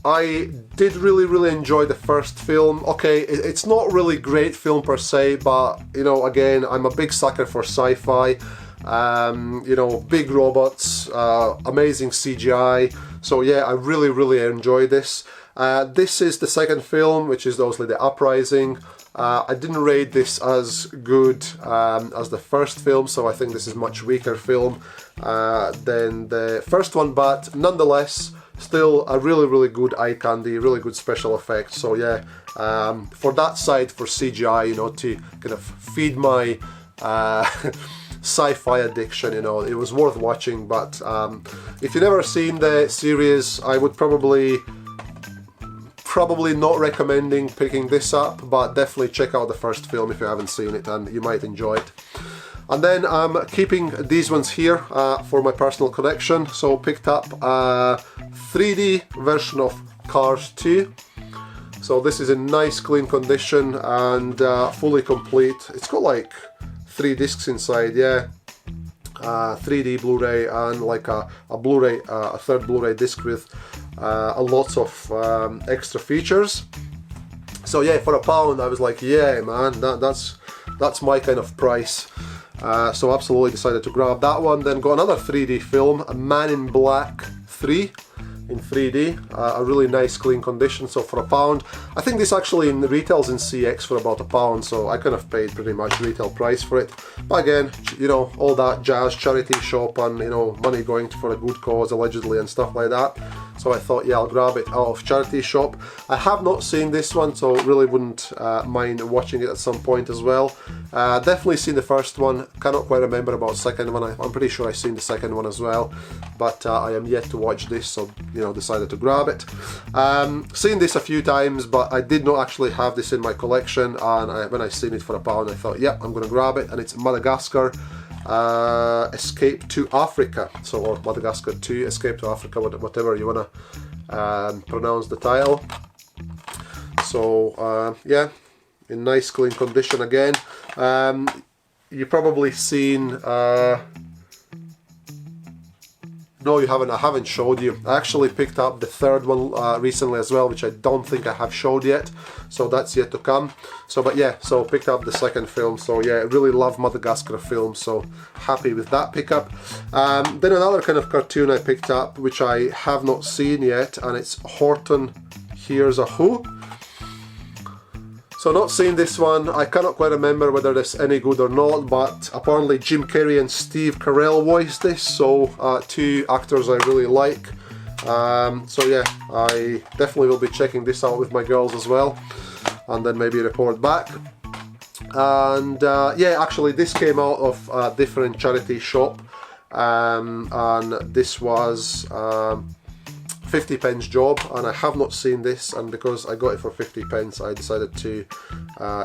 I did really enjoy the first film. Okay, it's not really great film per se, but you know, again, I'm a big sucker for sci-fi. You know, big robots, amazing CGI. So yeah, I really enjoyed this. This is the second film, which is obviously the Uprising. I didn't rate this as good as the first film, so I think this is much weaker film than the first one, but nonetheless, still a really good eye candy, really good special effects. So yeah, for that side, for CGI, you know, to kind of feed my sci-fi addiction, you know, it was worth watching. But if you've never seen the series, I would probably not recommending picking this up, but definitely check out the first film if you haven't seen it, and you might enjoy it. And then I'm keeping these ones here for my personal collection. So picked up a 3D version of Cars 2. So this is in nice clean condition and fully complete. It's got like 3 discs inside, yeah. 3D Blu-ray and like a Blu-ray, a third Blu-ray disc with a lot of extra features. So yeah, for £1 I was like, yeah man, that's my kind of price. So absolutely decided to grab that one. Then got another 3D film, a Man in Black 3 in 3D, a really nice clean condition. So for £1, I think this actually retails in CX for about £1, so I kind of paid pretty much retail price for it. But again, you know, all that jazz, charity shop, and you know, money going for a good cause allegedly and stuff like that. So I thought, yeah, I'll grab it out of charity shop. I have not seen this one, so really wouldn't mind watching it at some point as well. Definitely seen the first one, cannot quite remember about the second one. I'm pretty sure I've seen the second one as well, but I am yet to watch this, so you know, decided to grab it. Seen this a few times, but I did not actually have this in my collection, and when I seen it for £1, I thought, yeah, I'm gonna grab it. And it's Madagascar Escape to Africa, so, or Madagascar 2 Escape to Africa, whatever you wanna pronounce the title. So yeah, in nice clean condition again. You've probably seen no, you haven't. I haven't showed you. I actually picked up the third one recently as well, which I don't think I have showed yet. So that's yet to come. So, but yeah, so picked up the second film. So yeah, I really love Madagascar films. So happy with that pickup. Then another kind of cartoon I picked up, which I have not seen yet, and it's Horton Hears a Who. So not seen this one. I cannot quite remember whether this any good or not, but apparently Jim Carrey and Steve Carell voiced this, so two actors I really like. So yeah, I definitely will be checking this out with my girls as well, and then maybe report back. And yeah, actually this came out of a different charity shop, and this was 50p job, and I have not seen this, and because I got it for 50p I decided to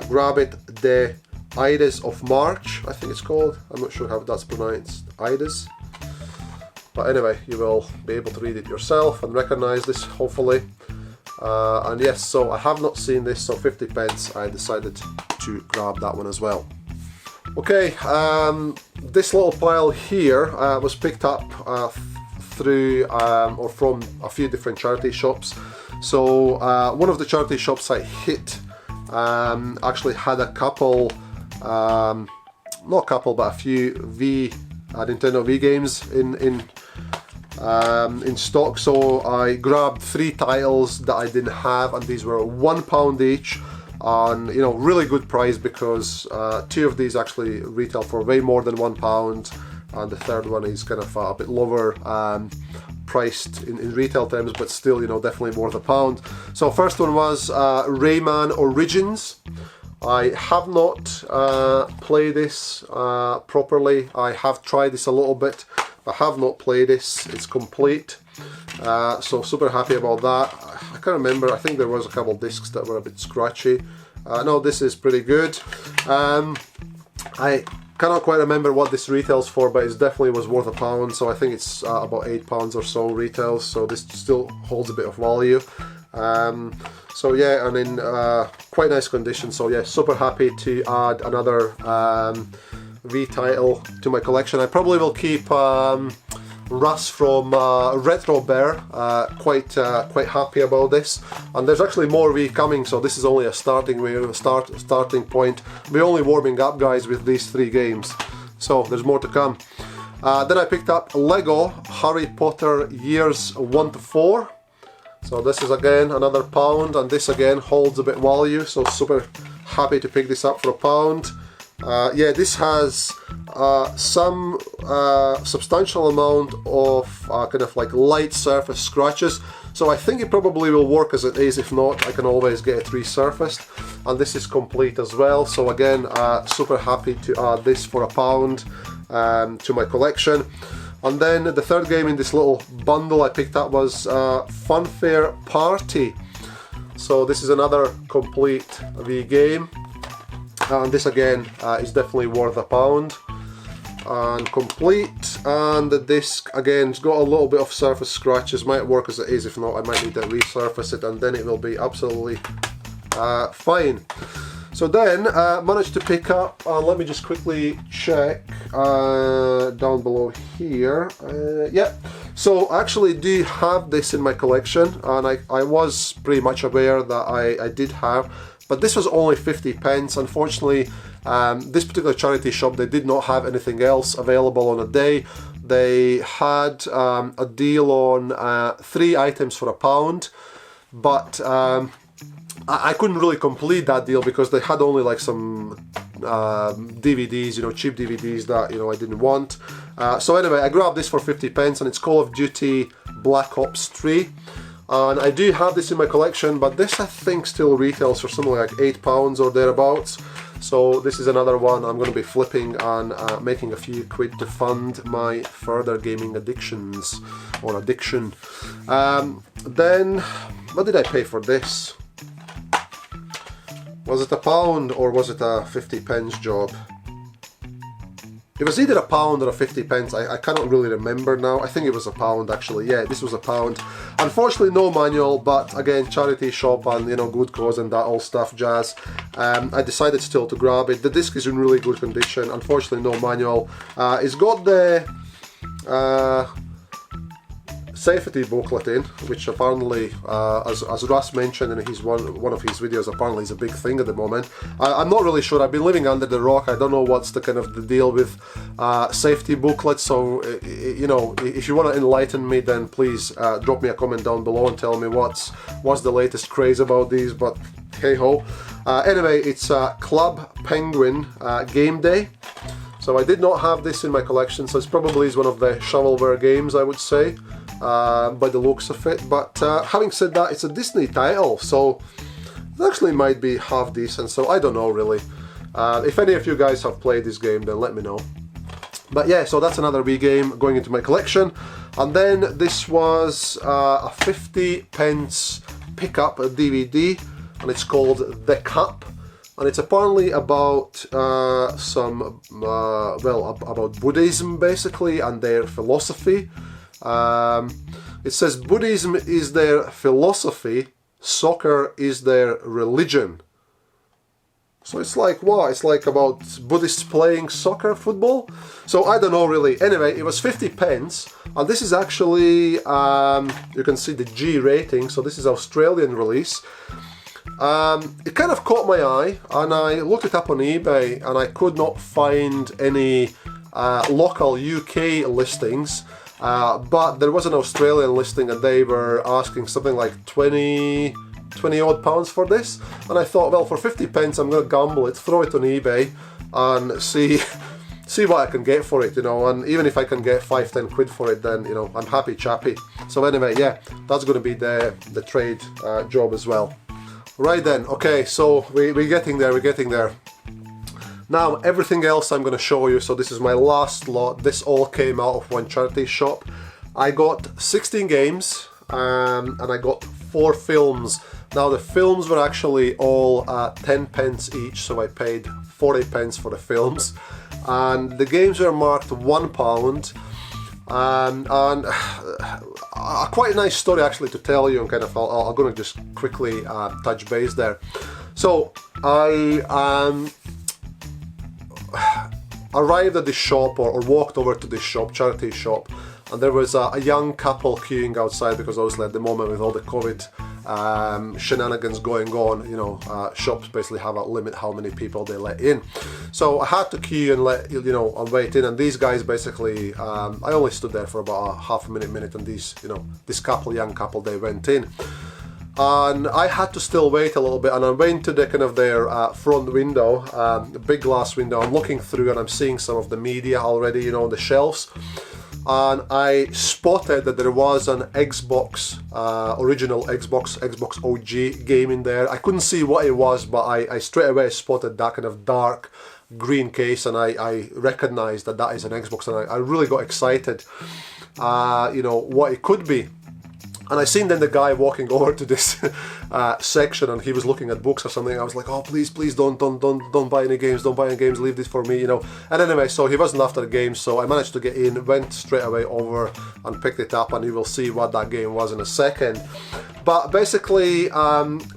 grab it. The Ides of March, I think it's called. I'm not sure how that's pronounced, Ides. But anyway, you will be able to read it yourself and recognize this, hopefully. And yes, so I have not seen this, so 50p, I decided to grab that one as well. Okay, this little pile here was picked up through or from a few different charity shops. So one of the charity shops I hit actually had a couple, not a couple, but a few Nintendo Wii games in stock. So I grabbed 3 titles that I didn't have, and these were £1 each, and you know, really good price, because 2 of these actually retail for way more than £1, and the third one is kind of a bit lower priced in retail terms, but still, you know, definitely worth £1. So first one was Rayman Origins. I have not played this properly. I have tried this a little bit. I have not played this. It's complete. So super happy about that. I can't remember. I think there was a couple of discs that were a bit scratchy. No, this is pretty good. I cannot quite remember what this retails for, but it definitely was worth £1. So I think it's about £8 or so retails. So this still holds a bit of value. So yeah, and in quite nice condition. So yeah, super happy to add another V title to my collection. I probably will keep Russ from TheRetroBear. Quite happy about this. And there's actually more V coming, so this is only a starting point. We're only warming up, guys, with these 3 games. So there's more to come. Then I picked up Lego Harry Potter Years 1 to 4. So this is again another £1, and this again holds a bit value, so super happy to pick this up for £1. Yeah, this has some substantial amount of kind of like light surface scratches, so I think it probably will work as it is. If not, I can always get it resurfaced, and this is complete as well. So again, super happy to add this for £1 to my collection. And then the third game in this little bundle I picked up was Funfair Party. So this is another complete V game, and this again is definitely worth £1 and complete. And the disc again, it's got a little bit of surface scratches. Might work as it is. If not, I might need to resurface it, and then it will be absolutely fine. So then managed to pick up, let me just quickly check down below here. Yeah, so I actually do have this in my collection, and I was pretty much aware that I did have, but this was only 50p. Unfortunately, this particular charity shop, they did not have anything else available on a day. They had a deal on 3 items for £1, but I couldn't really complete that deal because they had only like some DVDs, you know, cheap DVDs that, you know, I didn't want. So anyway, I grabbed this for 50p, and it's Call of Duty Black Ops 3. And I do have this in my collection, but this I think still retails for something like £8 or thereabouts. So this is another one I'm going to be flipping and making a few quid to fund my further gaming addictions, or addiction. Then, what did I pay for this? Was it £1 or was it a 50p job? It was either £1 or a 50p. I cannot really remember now. I think it was £1 actually. Yeah, this was £1. Unfortunately, no manual, but again, charity shop and, you know, good cause and that all stuff jazz. I decided still to grab it. The disc is in really good condition. Unfortunately, no manual. It's got the safety booklet in, which apparently, as Russ mentioned in one of his videos, apparently is a big thing at the moment. I'm not really sure. I've been living under the rock. I don't know what's the kind of the deal with safety booklets. So you know, if you want to enlighten me, then please drop me a comment down below and tell me what's the latest craze about these. But hey ho. Anyway, it's Club Penguin Game Day. So I did not have this in my collection, so it's probably one of the shovelware games, I would say. By the looks of it, but having said that, it's a Disney title, so it actually might be half decent, so I don't know really. If any of you guys have played this game, then let me know. But yeah, so that's another Wii game going into my collection. And then this was a 50p pickup DVD, and it's called The Cup. And it's apparently about about Buddhism basically, and their philosophy. It says Buddhism is their philosophy, soccer is their religion. So it's like what? It's like about Buddhists playing soccer, football? So I don't know really. Anyway, it was 50p, and this is actually, you can see the G rating, so this is Australian release. It kind of caught my eye, and I looked it up on eBay, and I could not find any local UK listings, but there was an Australian listing, and they were asking something like 20 odd pounds for this, and I thought, well, for 50p I'm going to gamble it, throw it on eBay and see what I can get for it, you know, and even if I can get 5-10 quid for it, then, you know, I'm happy chappy. So anyway, yeah, that's going to be the trade job as well. Right then, okay, so we're getting there. Now, everything else I'm going to show you, so this is my last lot. This all came out of one charity shop. I got 16 games, and I got 4 films. Now, the films were actually all 10p each, so I paid 40p for the films. And the games were marked £1. And quite a nice story actually to tell you, and kind of I'm going to just quickly touch base there. So I arrived at this shop, or walked over to this shop, charity shop, and there was a young couple queuing outside, because obviously at the moment with all the COVID shenanigans going on, you know, shops basically have a limit how many people they let in. So I had to queue and and wait in, and these guys basically, I only stood there for about a half a minute, and these, this young couple, they went in. And I had to still wait a little bit, and I went to the kind of their front window, the big glass window. I'm looking through, and I'm seeing some of the media already, on the shelves. And I spotted that there was an Xbox, original Xbox OG game in there. I couldn't see what it was, but I straight away spotted that kind of dark green case, and I recognized that is an Xbox, and I really got excited, what it could be. And I seen then the guy walking over to this section, and he was looking at books or something. I was like, oh, please don't buy any games, leave this for me, And anyway, so he wasn't after the games, so I managed to get in, went straight away over and picked it up, and you will see what that game was in a second. But basically,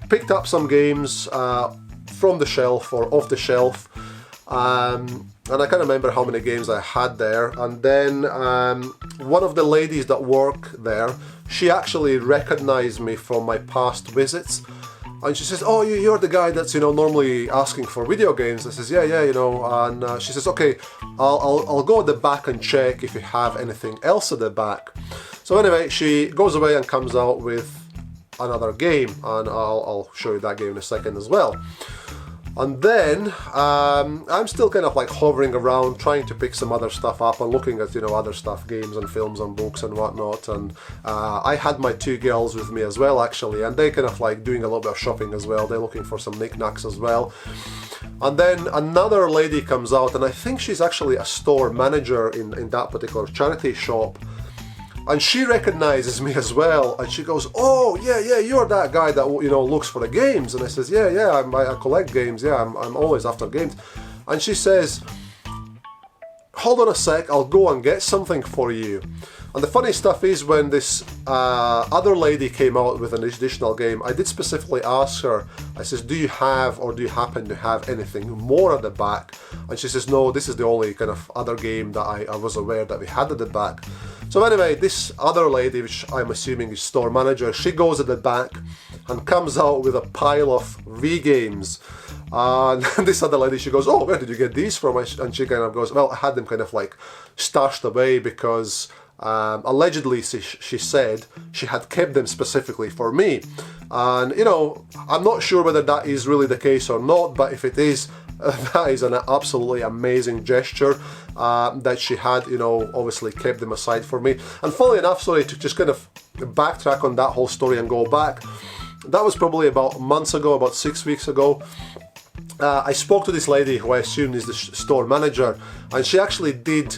picked up some games from the shelf, or off the shelf, and I can't remember how many games I had there. And then one of the ladies that work there, she actually recognized me from my past visits, and she says, oh, you're the guy that's normally asking for video games. I says, yeah, and she says, okay, I'll go at the back and check if you have anything else at the back. So anyway, she goes away and comes out with another game, and I'll show you that game in a second as well. And then I'm still kind of like hovering around, trying to pick some other stuff up, and looking at other stuff, games and films and books and whatnot. And I had my 2 girls with me as well, actually, and they kind of like doing a little bit of shopping as well. They're looking for some knickknacks as well. And then another lady comes out, and I think she's actually a store manager in that particular charity shop. And she recognizes me as well, and she goes, oh, yeah, you're that guy that, looks for the games. And I says, yeah, I collect games, I'm always after games. And she says, hold on a sec, I'll go and get something for you. And the funny stuff is, when this other lady came out with an additional game, I did specifically ask her, I says, do you have, or do you happen to have anything more at the back? And she says, no, this is the only kind of other game that I was aware that we had at the back. So anyway, this other lady, which I'm assuming is store manager, she goes at the back and comes out with a pile of Wii games. And this other lady, she goes, oh, where did you get these from? And she kind of goes, well, I had them kind of like stashed away because allegedly she said she had kept them specifically for me. And I'm not sure whether that is really the case or not, but if it is, that is an absolutely amazing gesture that she had, obviously kept them aside for me. And funnily enough, sorry to just kind of backtrack on that whole story and go back, that was probably about months ago, about 6 weeks ago. I spoke to this lady who I assume is the store manager, and she actually did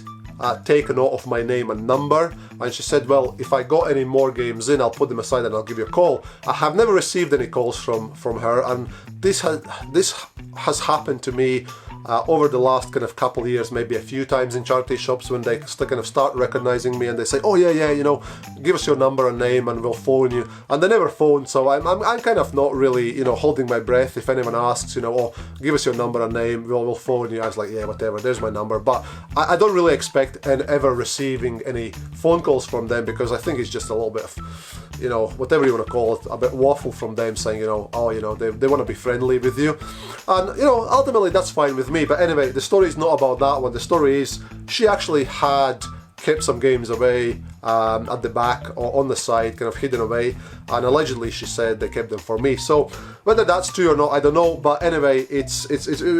take a note of my name and number, and she said, well, if I got any more games in, I'll put them aside and I'll give you a call. I have never received any calls from her, and this has happened to me over the last kind of couple of years, maybe a few times in charity shops, when they kind of start recognizing me and they say, oh yeah, you know, give us your number and name and we'll phone you, and they never phone. So I'm kind of not really, you know, holding my breath if anyone asks, you know, oh, give us your number and name, we'll phone you. I was like, yeah, whatever, there's my number. But I don't really expect ever receiving any phone calls from them, because I think it's just a little bit of, you know, whatever you want to call it, a bit waffle from them, saying, you know, oh, you know, they want to be friendly with you, and you know, ultimately that's fine with me. But anyway, the story is not about that one. The story is she actually had kept some games away at the back or on the side, kind of hidden away, and allegedly she said they kept them for me. So whether that's true or not, I don't know. But anyway, it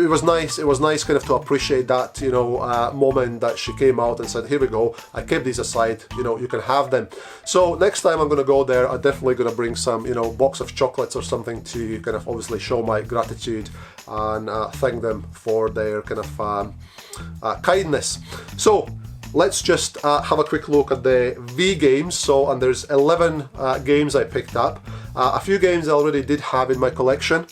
was nice. It was nice kind of to appreciate that, you know, moment that she came out and said, here we go, I kept these aside, you know, you can have them. So next time I'm gonna go there, I'm definitely gonna bring some, you know, box of chocolates or something to kind of obviously show my gratitude and thank them for their kind of kindness. So let's just have a quick look at the V games. So, and there's 11 games I picked up. A few games I already did have in my collection,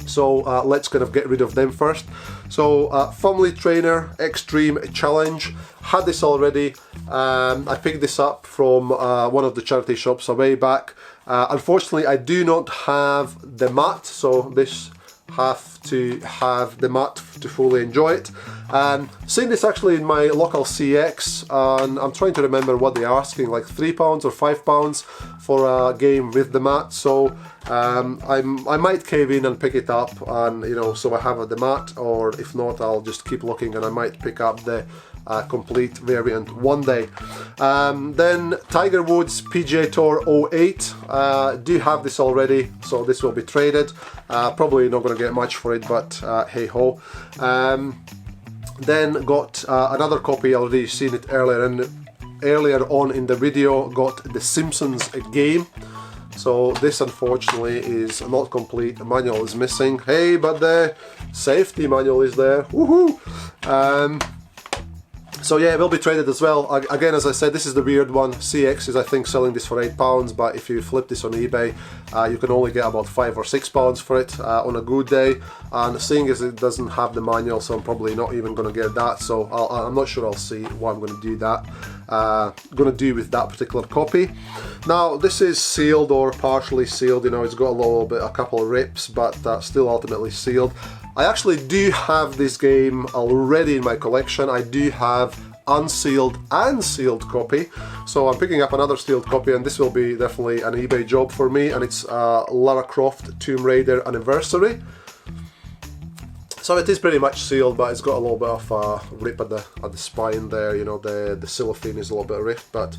so let's kind of get rid of them first. So Family Trainer Extreme Challenge, had this already. I picked this up from one of the charity shops a way back. Unfortunately, I do not have the mat, so this have to have the mat to fully enjoy it. Seeing this actually in my local CX, and I'm trying to remember what they're asking, like £3 or £5 for a game with the mat. So I might cave in and pick it up, and you know, so I have the mat, or if not, I'll just keep looking and I might pick up the complete variant one day. Then Tiger Woods PGA Tour 08, do have this already, so this will be traded. Probably not going to get much for it, but hey ho. Then got another copy, already seen it earlier on in the video, got The Simpsons game. So this unfortunately is not complete, the manual is missing. Hey, but the safety manual is there, woohoo! So yeah, it will be traded as well. Again, as I said, this is the weird one. CX is, I think, selling this for £8, but if you flip this on eBay, you can only get about £5 or £6 for it on a good day. And seeing as it doesn't have the manual, so I'm probably not even going to get that. So I'm not sure I'll see what I'm going to do with that particular copy. Now this is sealed or partially sealed. You know, it's got a couple of rips, but still ultimately sealed. I actually do have this game already in my collection. I do have unsealed and sealed copy, so I'm picking up another sealed copy, and this will be definitely an eBay job for me, and it's Lara Croft Tomb Raider Anniversary. So it is pretty much sealed, but it's got a little bit of a rip at the spine there. You know, the cellophane is a little bit ripped, but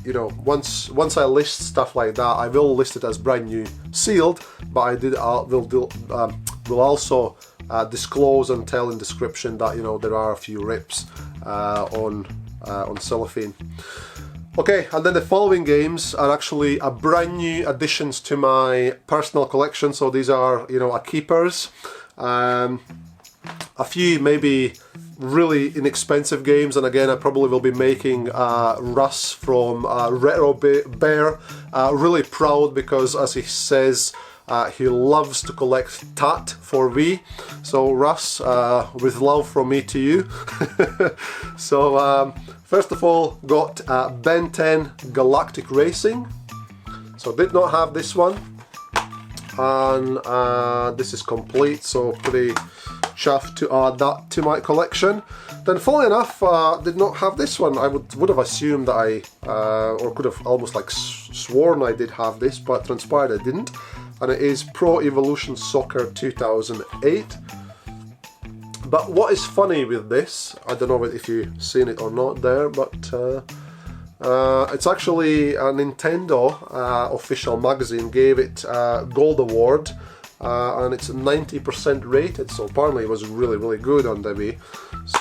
you know, once I list stuff like that, I will list it as brand new sealed, but will also disclose and tell in description that, you know, there are a few rips on cellophane. Okay, and then the following games are actually a brand new additions to my personal collection. So these are, you know, keepers. A few maybe really inexpensive games, and again, I probably will be making Russ from TheRetroBear really proud, because as he says, he loves to collect tat for V. So Russ, with love from me to you. So first of all, got Ben 10 Galactic Racing. So did not have this one, and this is complete, so pretty chuffed to add that to my collection. Then funnily enough, did not have this one. I would have assumed that or could have almost like sworn I did have this, but transpired I didn't. And it is Pro Evolution Soccer 2008. But what is funny with this, I don't know if you've seen it or not there, but it's actually a Nintendo official magazine gave it Gold Award, and it's 90% rated, so apparently it was really, really good on the Wii.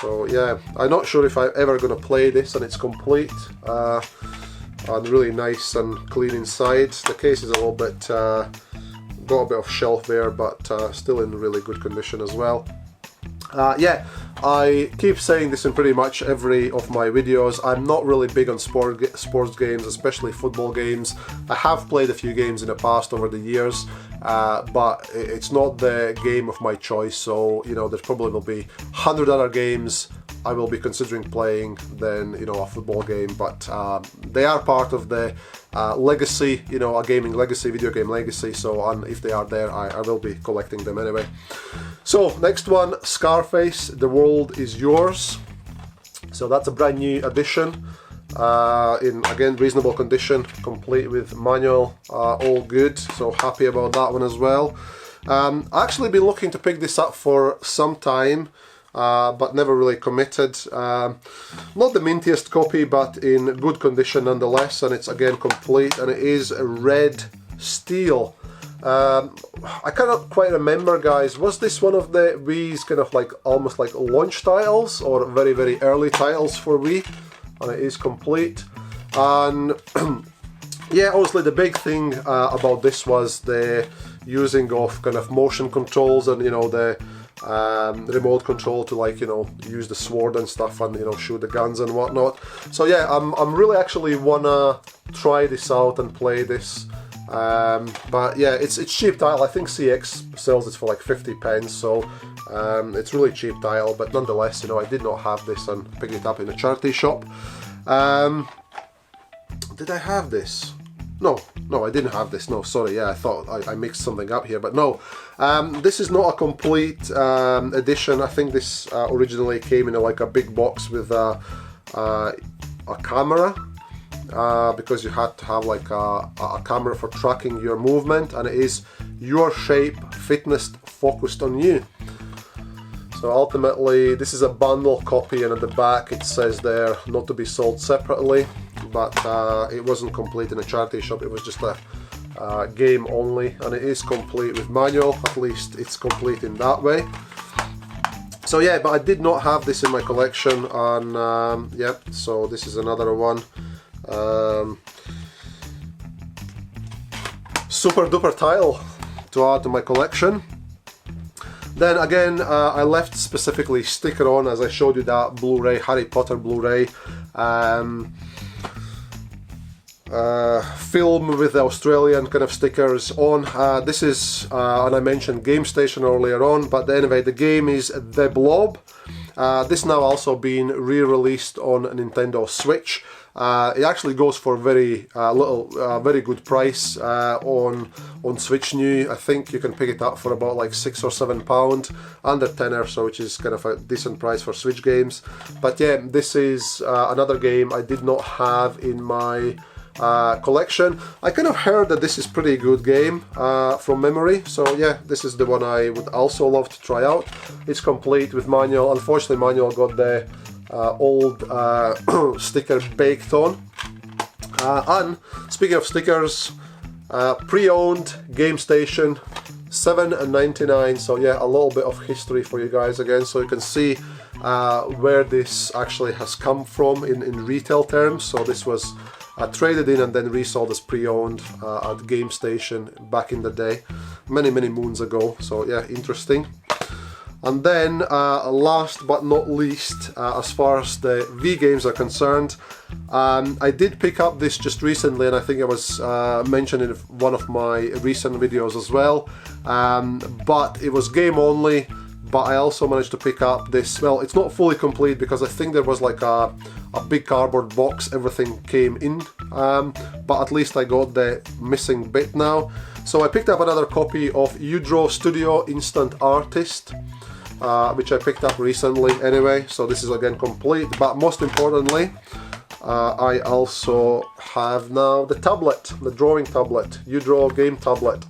So yeah, I'm not sure if I'm ever going to play this, and it's complete and really nice and clean inside. The case is a little bit got a bit of shelf wear, but still in really good condition as well. Yeah, I keep saying this in pretty much every of my videos. I'm not really big on sports games, especially football games. I have played a few games in the past over the years, but it's not the game of my choice. So, you know, there probably will be 100 other games I will be considering playing than, you know, a football game. But they are part of the legacy, you know, a gaming legacy, video game legacy. So if they are there, I will be collecting them anyway. So next one, Scarface, The World Is Yours. So that's a brand new edition, in again reasonable condition, complete with manual, all good. So happy about that one as well. I actually been looking to pick this up for some time, but never really committed. Not the mintiest copy, but in good condition nonetheless, and it's again complete, and it is a red steel. I cannot quite remember, guys, was this one of the Wii's kind of like almost like launch titles or very, very early titles for Wii? And it is complete. And yeah, obviously the big thing about this was the using of kind of motion controls and, you know, the remote control to, like, you know, use the sword and stuff and, you know, shoot the guns and whatnot. So yeah, I'm really actually wanna try this out and play this. But yeah, it's cheap title. I think CX sells it for like 50 pence, so it's really cheap title, but nonetheless, you know, I did not have this and picked it up in a charity shop. Did I have this? No, I didn't have this. No, sorry, yeah, I thought I mixed something up here, but no. This is not a complete edition. I think this originally came in like a big box with a camera. Because you had to have like a camera for tracking your movement, and it is your shape, fitness focused on you. So ultimately this is a bundle copy, and at the back it says there not to be sold separately, but it wasn't complete in a charity shop. It was just a game only, and it is complete with manual. At least it's complete in that way. So yeah, but I did not have this in my collection, and yeah, so this is another one. Super duper title to add to my collection. Then again, I left specifically sticker on, as I showed you that Blu-ray, Harry Potter Blu-ray film with the Australian kind of stickers on. This is, and I mentioned Game Station earlier on, but anyway, the game is The Blob. This now also been re-released on Nintendo Switch. It actually goes for very very good price on Switch new. I think you can pick it up for about like £6 or £7, under tenner, so which is kind of a decent price for Switch games. But yeah, this is another game I did not have in my collection. I kind of heard that this is pretty good game from memory, so yeah, this is the one I would also love to try out. It's complete with manual. Unfortunately, manual got the old sticker baked on. And speaking of stickers, pre-owned Game Station, $7.99. So yeah, a little bit of history for you guys again, so you can see where this actually has come from in retail terms. So this was traded in and then resold as pre-owned at Game Station back in the day, many moons ago. So yeah, interesting. And then last but not least, as far as the Wii games are concerned, I did pick up this just recently, and I think I was mentioned in one of my recent videos as well, but it was game only. But I also managed to pick up this, well, it's not fully complete because I think there was like a big cardboard box everything came in, but at least I got the missing bit now. So I picked up another copy of Udro Studio Instant Artist, which I picked up recently anyway. So this is again complete, but most importantly, I also have now the tablet, the drawing tablet, Udro game tablet,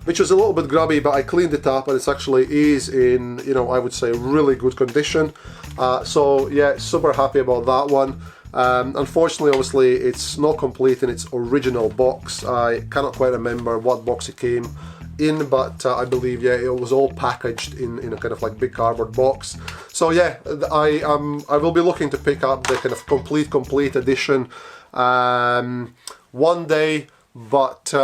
which was a little bit grubby, but I cleaned it up and it actually is in, you know, I would say really good condition. So yeah, super happy about that one. Unfortunately, obviously, it's not complete in its original box. I cannot quite remember what box it came in, but I believe, yeah, it was all packaged in a kind of like big cardboard box. So yeah, I will be looking to pick up the kind of complete edition one day, but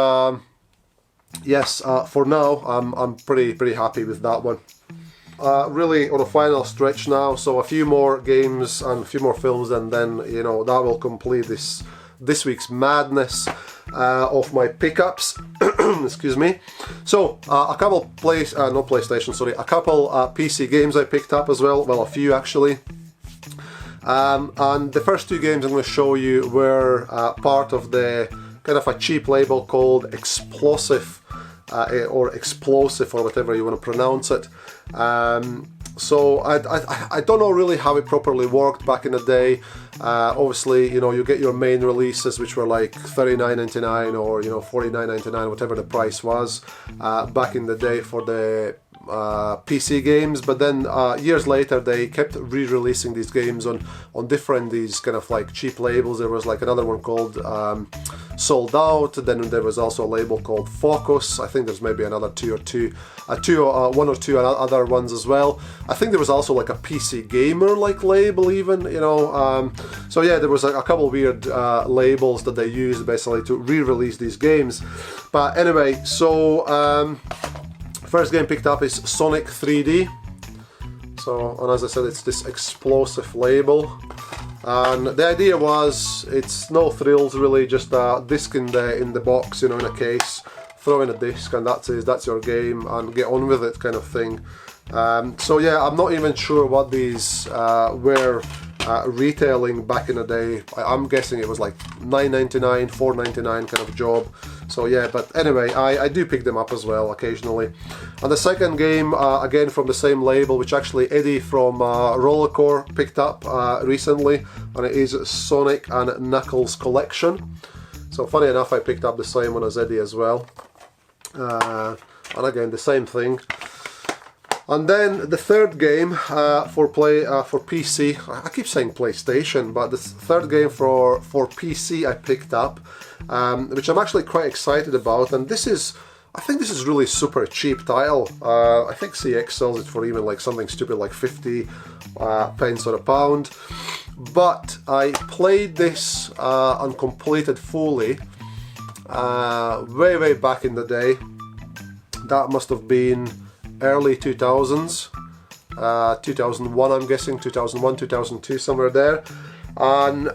yes, for now I'm pretty happy with that one. Really on a final stretch now, so a few more games and a few more films, and then you know that will complete this week's madness of my pickups. Excuse me. So a couple a couple PC games I picked up as well. Well, a few actually. And the first two games I'm going to show you were part of the kind of a cheap label called Explosive, or Explosive, or whatever you want to pronounce it. So I don't know really how it properly worked back in the day. Obviously, you know, you get your main releases, which were like $39.99 or, you know, $49.99, whatever the price was back in the day for the PC games. But then years later they kept re-releasing these games on different these kind of like cheap labels. There was like another one called Sold Out, then there was also a label called Focus. I think there's maybe another one or two other ones as well. I think there was also like a PC Gamer like label even, you know. So yeah, there was like a couple weird labels that they used basically to re-release these games. But anyway, so first game picked up is Sonic 3D. So, and as I said, it's this Explosive label. And the idea was, it's no thrills really, just a disc in the box, you know, in a case. Throw in a disc and that's it, that's your game, and get on with it kind of thing. So yeah, I'm not even sure what these were retailing back in the day. I'm guessing it was like $9.99, $4.99 kind of job. So yeah, but anyway, I do pick them up as well occasionally. And the second game, again from the same label, which actually Eddie from Rollerxcore picked up recently, and it is Sonic and Knuckles Collection. So funny enough, I picked up the same one as Eddie as well. And again, the same thing. And then the third game for PC, I keep saying PlayStation, but the third game for PC I picked up, which I'm actually quite excited about, and I think this is really super cheap title. I think CX sells it for even like something stupid like 50 pence or a pound. But I played this and completed fully way back in the day. That must have been early 2000s, 2001 I'm guessing, 2001, 2002, somewhere there. And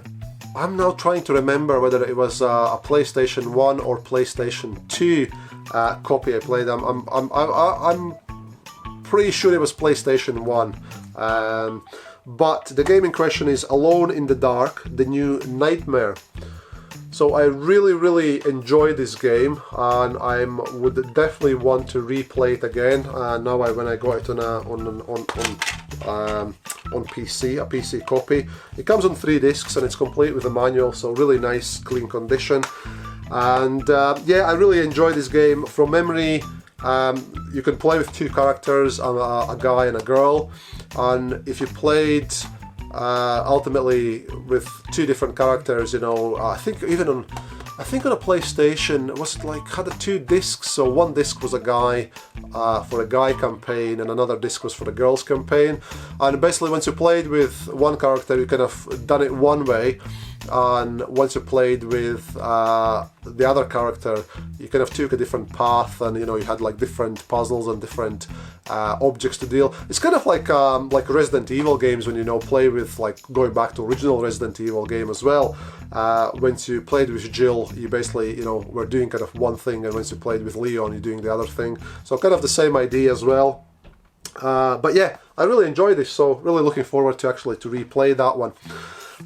I'm now trying to remember whether it was a PlayStation 1 or PlayStation 2 copy I played. I'm pretty sure it was PlayStation 1. But the game in question is Alone in the Dark, the New Nightmare. So I really enjoyed this game, and I would definitely want to replay it again. Now when I got it on PC, a PC copy. It comes on 3 discs and it's complete with a manual, so really nice, clean condition. And yeah, I really enjoyed this game. From memory, you can play with 2 characters, a guy and a girl. And if you played ultimately with 2 different characters, you know, I think on a PlayStation, was it like had 2 discs? So one disc was a guy for a guy campaign, and another disc was for the girls campaign. And basically, once you played with one character, you kind of done it one way, and once you played with the other character, you kind of took a different path, and you know, you had like different puzzles and different objects to deal. It's kind of like Resident Evil games, when you know play with, like, going back to original Resident Evil game as well. Once you played with Jill, you basically, you know, were doing kind of one thing, and once you played with Leon, you're doing the other thing. So kind of the same idea as well. But yeah, I really enjoyed this, so really looking forward to actually to replay that one.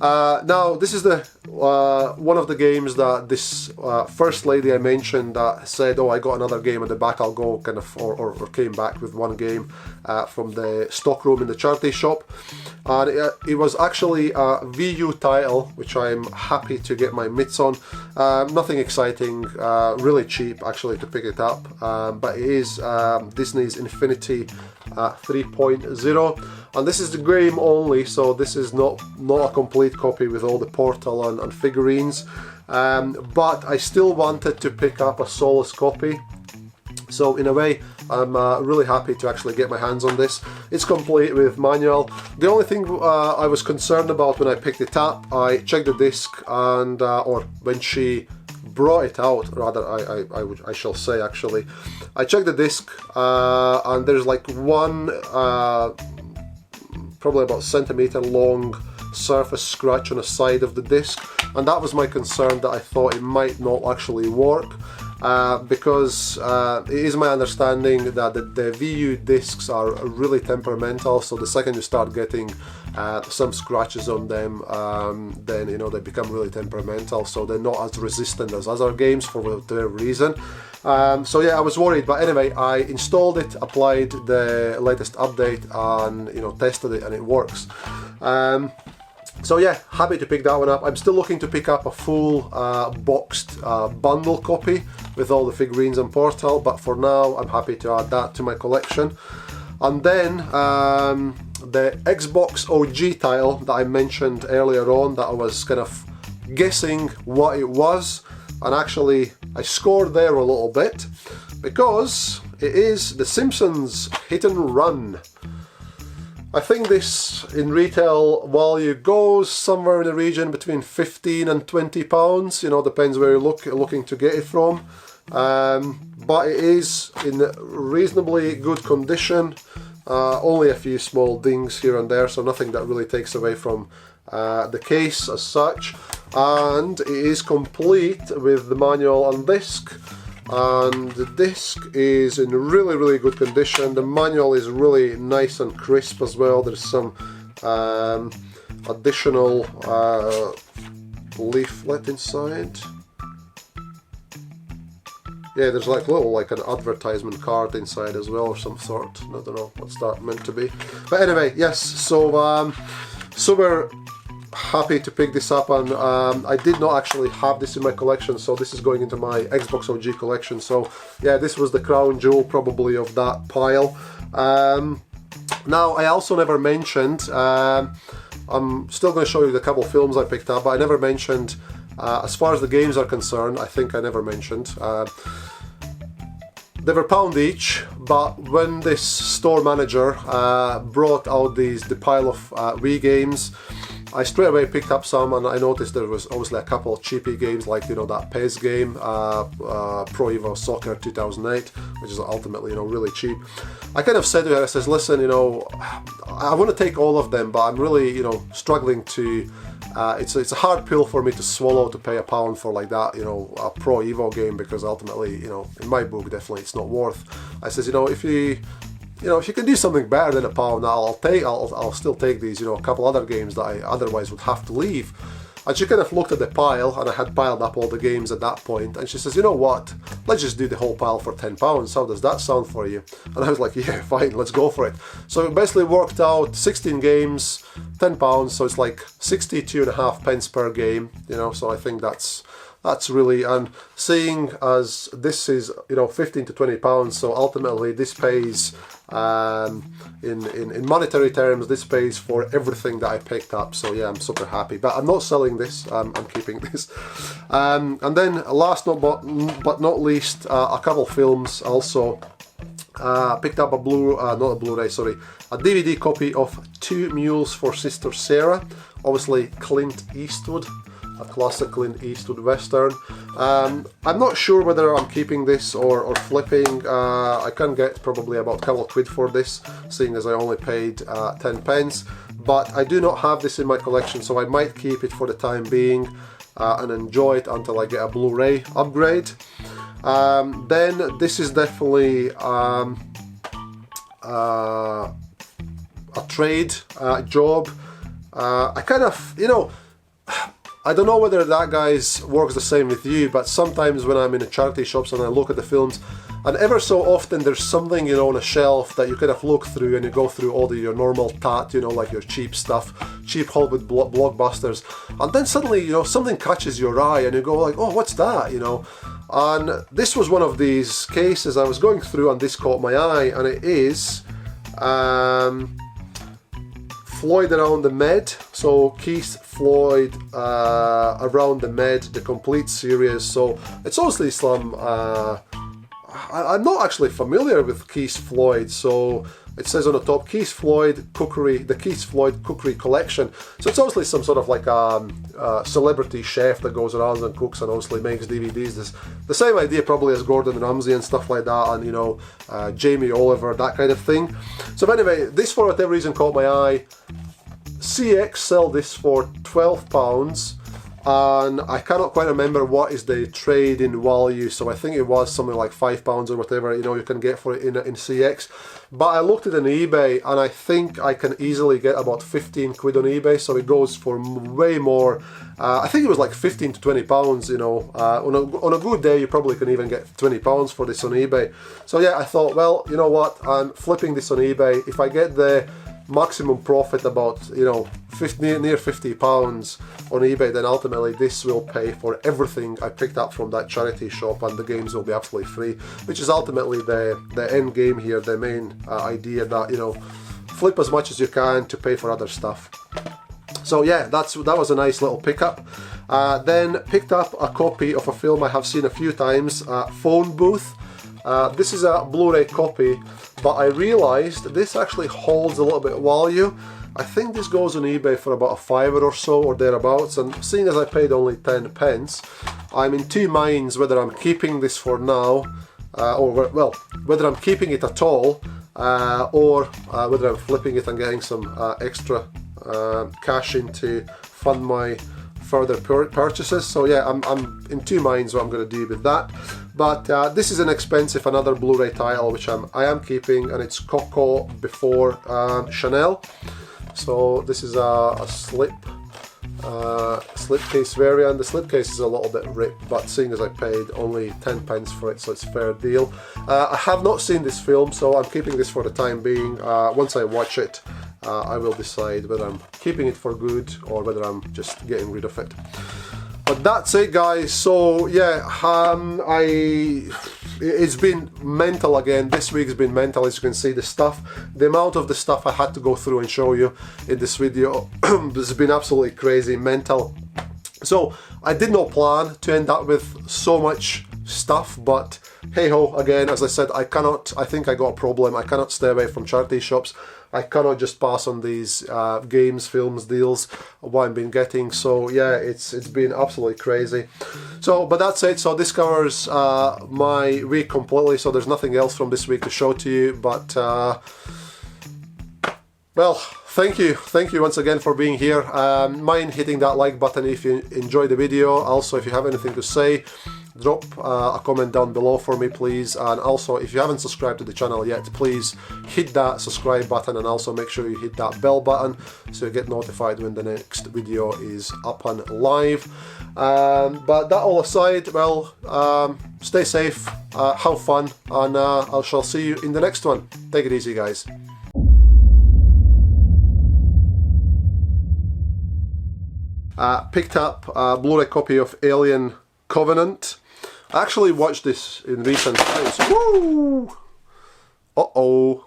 Now this is the one of the games that this first lady I mentioned that said, oh, I got another game at the back, I'll go, kind of, or came back with one game from the stockroom in the charity shop. And it was actually a VU title, which I'm happy to get my mitts on. Nothing exciting, really cheap actually to pick it up, but it is Disney's Infinity 3.0, and this is the game only, so this is not a complete copy with all the portal and figurines, but I still wanted to pick up a soulless copy. So in a way, I'm really happy to actually get my hands on this. It's complete with manual. The only thing I was concerned about when I picked it up, I checked the disc, and or when brought it out, rather I shall say actually. I checked the disc and there's like one probably about centimeter long surface scratch on the side of the disc, and that was my concern, that I thought it might not actually work. Because it is my understanding that the VU discs are really temperamental, so the second you start getting some scratches on them, then you know they become really temperamental, so they're not as resistant as other games for whatever reason. So yeah, I was worried, but anyway, I installed it, applied the latest update, and you know, tested it, and it works. So yeah, happy to pick that one up. I'm still looking to pick up a full boxed bundle copy with all the figurines and Portal, but for now I'm happy to add that to my collection. And then the Xbox OG tile that I mentioned earlier on, that I was kind of guessing what it was, and actually I scored there a little bit, because it is The Simpsons Hit and Run. I think this in retail value goes somewhere in the region between 15 and 20 pounds, you know, depends where you're looking to get it from. But it is in reasonably good condition, only a few small dings here and there, so nothing that really takes away from the case as such. And it is complete with the manual and disc. And the disc is in really good condition. The manual is really nice and crisp as well. There's some additional leaflet inside. Yeah, there's like an advertisement card inside as well, or some sort. I don't know what's that meant to be. But anyway, yes, so super happy to pick this up, and I did not actually have this in my collection, so this is going into my Xbox OG collection. So yeah, this was the crown jewel probably of that pile. Now, I also never mentioned, I'm still going to show you the couple films I picked up, but I never mentioned, as far as the games are concerned, I think I never mentioned, they were £1 each, but when this store manager brought out the pile of Wii games, I straight away picked up some, and I noticed there was obviously a couple of cheapy games, like, you know, that PES game, Pro Evo Soccer 2008, which is ultimately, you know, really cheap. I kind of said to her, I says, listen, you know, I want to take all of them, but I'm really, you know, struggling to, it's a hard pill for me to swallow to pay £1 for like that, you know, a Pro Evo game, because ultimately, you know, in my book, definitely it's not worth. I says, you know, if you can do something better than £1, I'll still take these, you know, a couple other games that I otherwise would have to leave. And she kind of looked at the pile, and I had piled up all the games at that point, and she says, you know what, let's just do the whole pile for £10. How does that sound for you? And I was like, yeah, fine, let's go for it. So it basically worked out 16 games, £10, so it's like 62.5 pence per game, you know, so I think that's really, and seeing as this is, you know, 15 to 20 pounds, so ultimately this pays, in monetary terms, this pays for everything that I picked up. So yeah, I'm super happy, but I'm not selling this, I'm keeping this. And then last but not least, a couple films also. Picked up a DVD copy of Two Mules for Sister Sarah, obviously Clint Eastwood, a classic Clint Eastwood Western. I'm not sure whether I'm keeping this or flipping. I can get probably about a couple of quid for this, seeing as I only paid 10 pence. But I do not have this in my collection, so I might keep it for the time being and enjoy it until I get a Blu-ray upgrade. Then this is definitely a trade job. I kind of, you know, I don't know whether that guys works the same with you, but sometimes when I'm in the charity shops and I look at the films, and ever so often there's something, you know, on a shelf that you kind of look through, and you go through all your normal tat, you know, like your cheap stuff, cheap Hollywood blockbusters, and then suddenly, you know, something catches your eye and you go like, oh, what's that, you know? And this was one of these cases I was going through, and this caught my eye, and it is Floyd Around the Med, so Keith Floyd Around the Med, the complete series. So it's obviously some, I'm not actually familiar with Keith Floyd, so it says on the top, Keith Floyd Cookery, the Keith Floyd Cookery Collection. So it's obviously some sort of like a celebrity chef that goes around and cooks and obviously makes DVDs. This the same idea probably as Gordon Ramsay and stuff like that, and you know, Jamie Oliver, that kind of thing. So anyway, this for whatever reason caught my eye. CX sell this for £12. And I cannot quite remember what is the trade-in value, so I think it was something like £5 or whatever, you know, you can get for it in CX. But I looked at it on eBay, and I think I can easily get about 15 quid on eBay, so it goes for way more. I think it was like 15 to 20 pounds, you know. On a good day, you probably can even get 20 pounds for this on eBay. So yeah, I thought, well, you know what, I'm flipping this on eBay. If I get the maximum profit, about, you know, near £50 on eBay, then ultimately this will pay for everything I picked up from that charity shop, and the games will be absolutely free, which is ultimately the end game here, the main idea, that, you know, flip as much as you can to pay for other stuff. So yeah, that was a nice little pickup. Then picked up a copy of a film I have seen a few times, Phone Booth. This is a Blu-ray copy, but I realized this actually holds a little bit of value. I think this goes on eBay for about a £5 or so, or thereabouts, and seeing as I paid only 10 pence, I'm in two minds whether I'm keeping this for now, or well, whether I'm keeping it at all, or whether I'm flipping it and getting some extra cash in to fund my further purchases. So yeah, I'm in two minds what I'm going to do with that. But this is inexpensive, another Blu-ray title which I am keeping, and it's Coco Before Chanel. So this is a slipcase variant. The slipcase is a little bit ripped, but seeing as I paid only 10 pence for it, so it's a fair deal. I have not seen this film, so I'm keeping this for the time being. Once I watch it, I will decide whether I'm keeping it for good or whether I'm just getting rid of it. But that's it, guys. So yeah, it's been mental again. This week's been mental, as you can see. The amount of the stuff I had to go through and show you in this video has been absolutely crazy, mental. So I did not plan to end up with so much stuff, but hey ho, again, as I said, I think I got a problem. I cannot stay away from charity shops. I cannot just pass on these games, films, deals, what I've been getting. So yeah, it's been absolutely crazy. So, but that's it. So this covers my week completely. So there's nothing else from this week to show to you. But well, thank you once again for being here. Mind hitting that like button if you enjoyed the video. Also, if you have anything to say, drop a comment down below for me, please. And also, if you haven't subscribed to the channel yet, please hit that subscribe button, and also make sure you hit that bell button so you get notified when the next video is up and live. But that all aside, well, stay safe, have fun, and I shall see you in the next one. Take it easy, guys. Picked up a Blu-ray copy of Alien Covenant. I actually watched this in recent times. Woo! Uh-oh.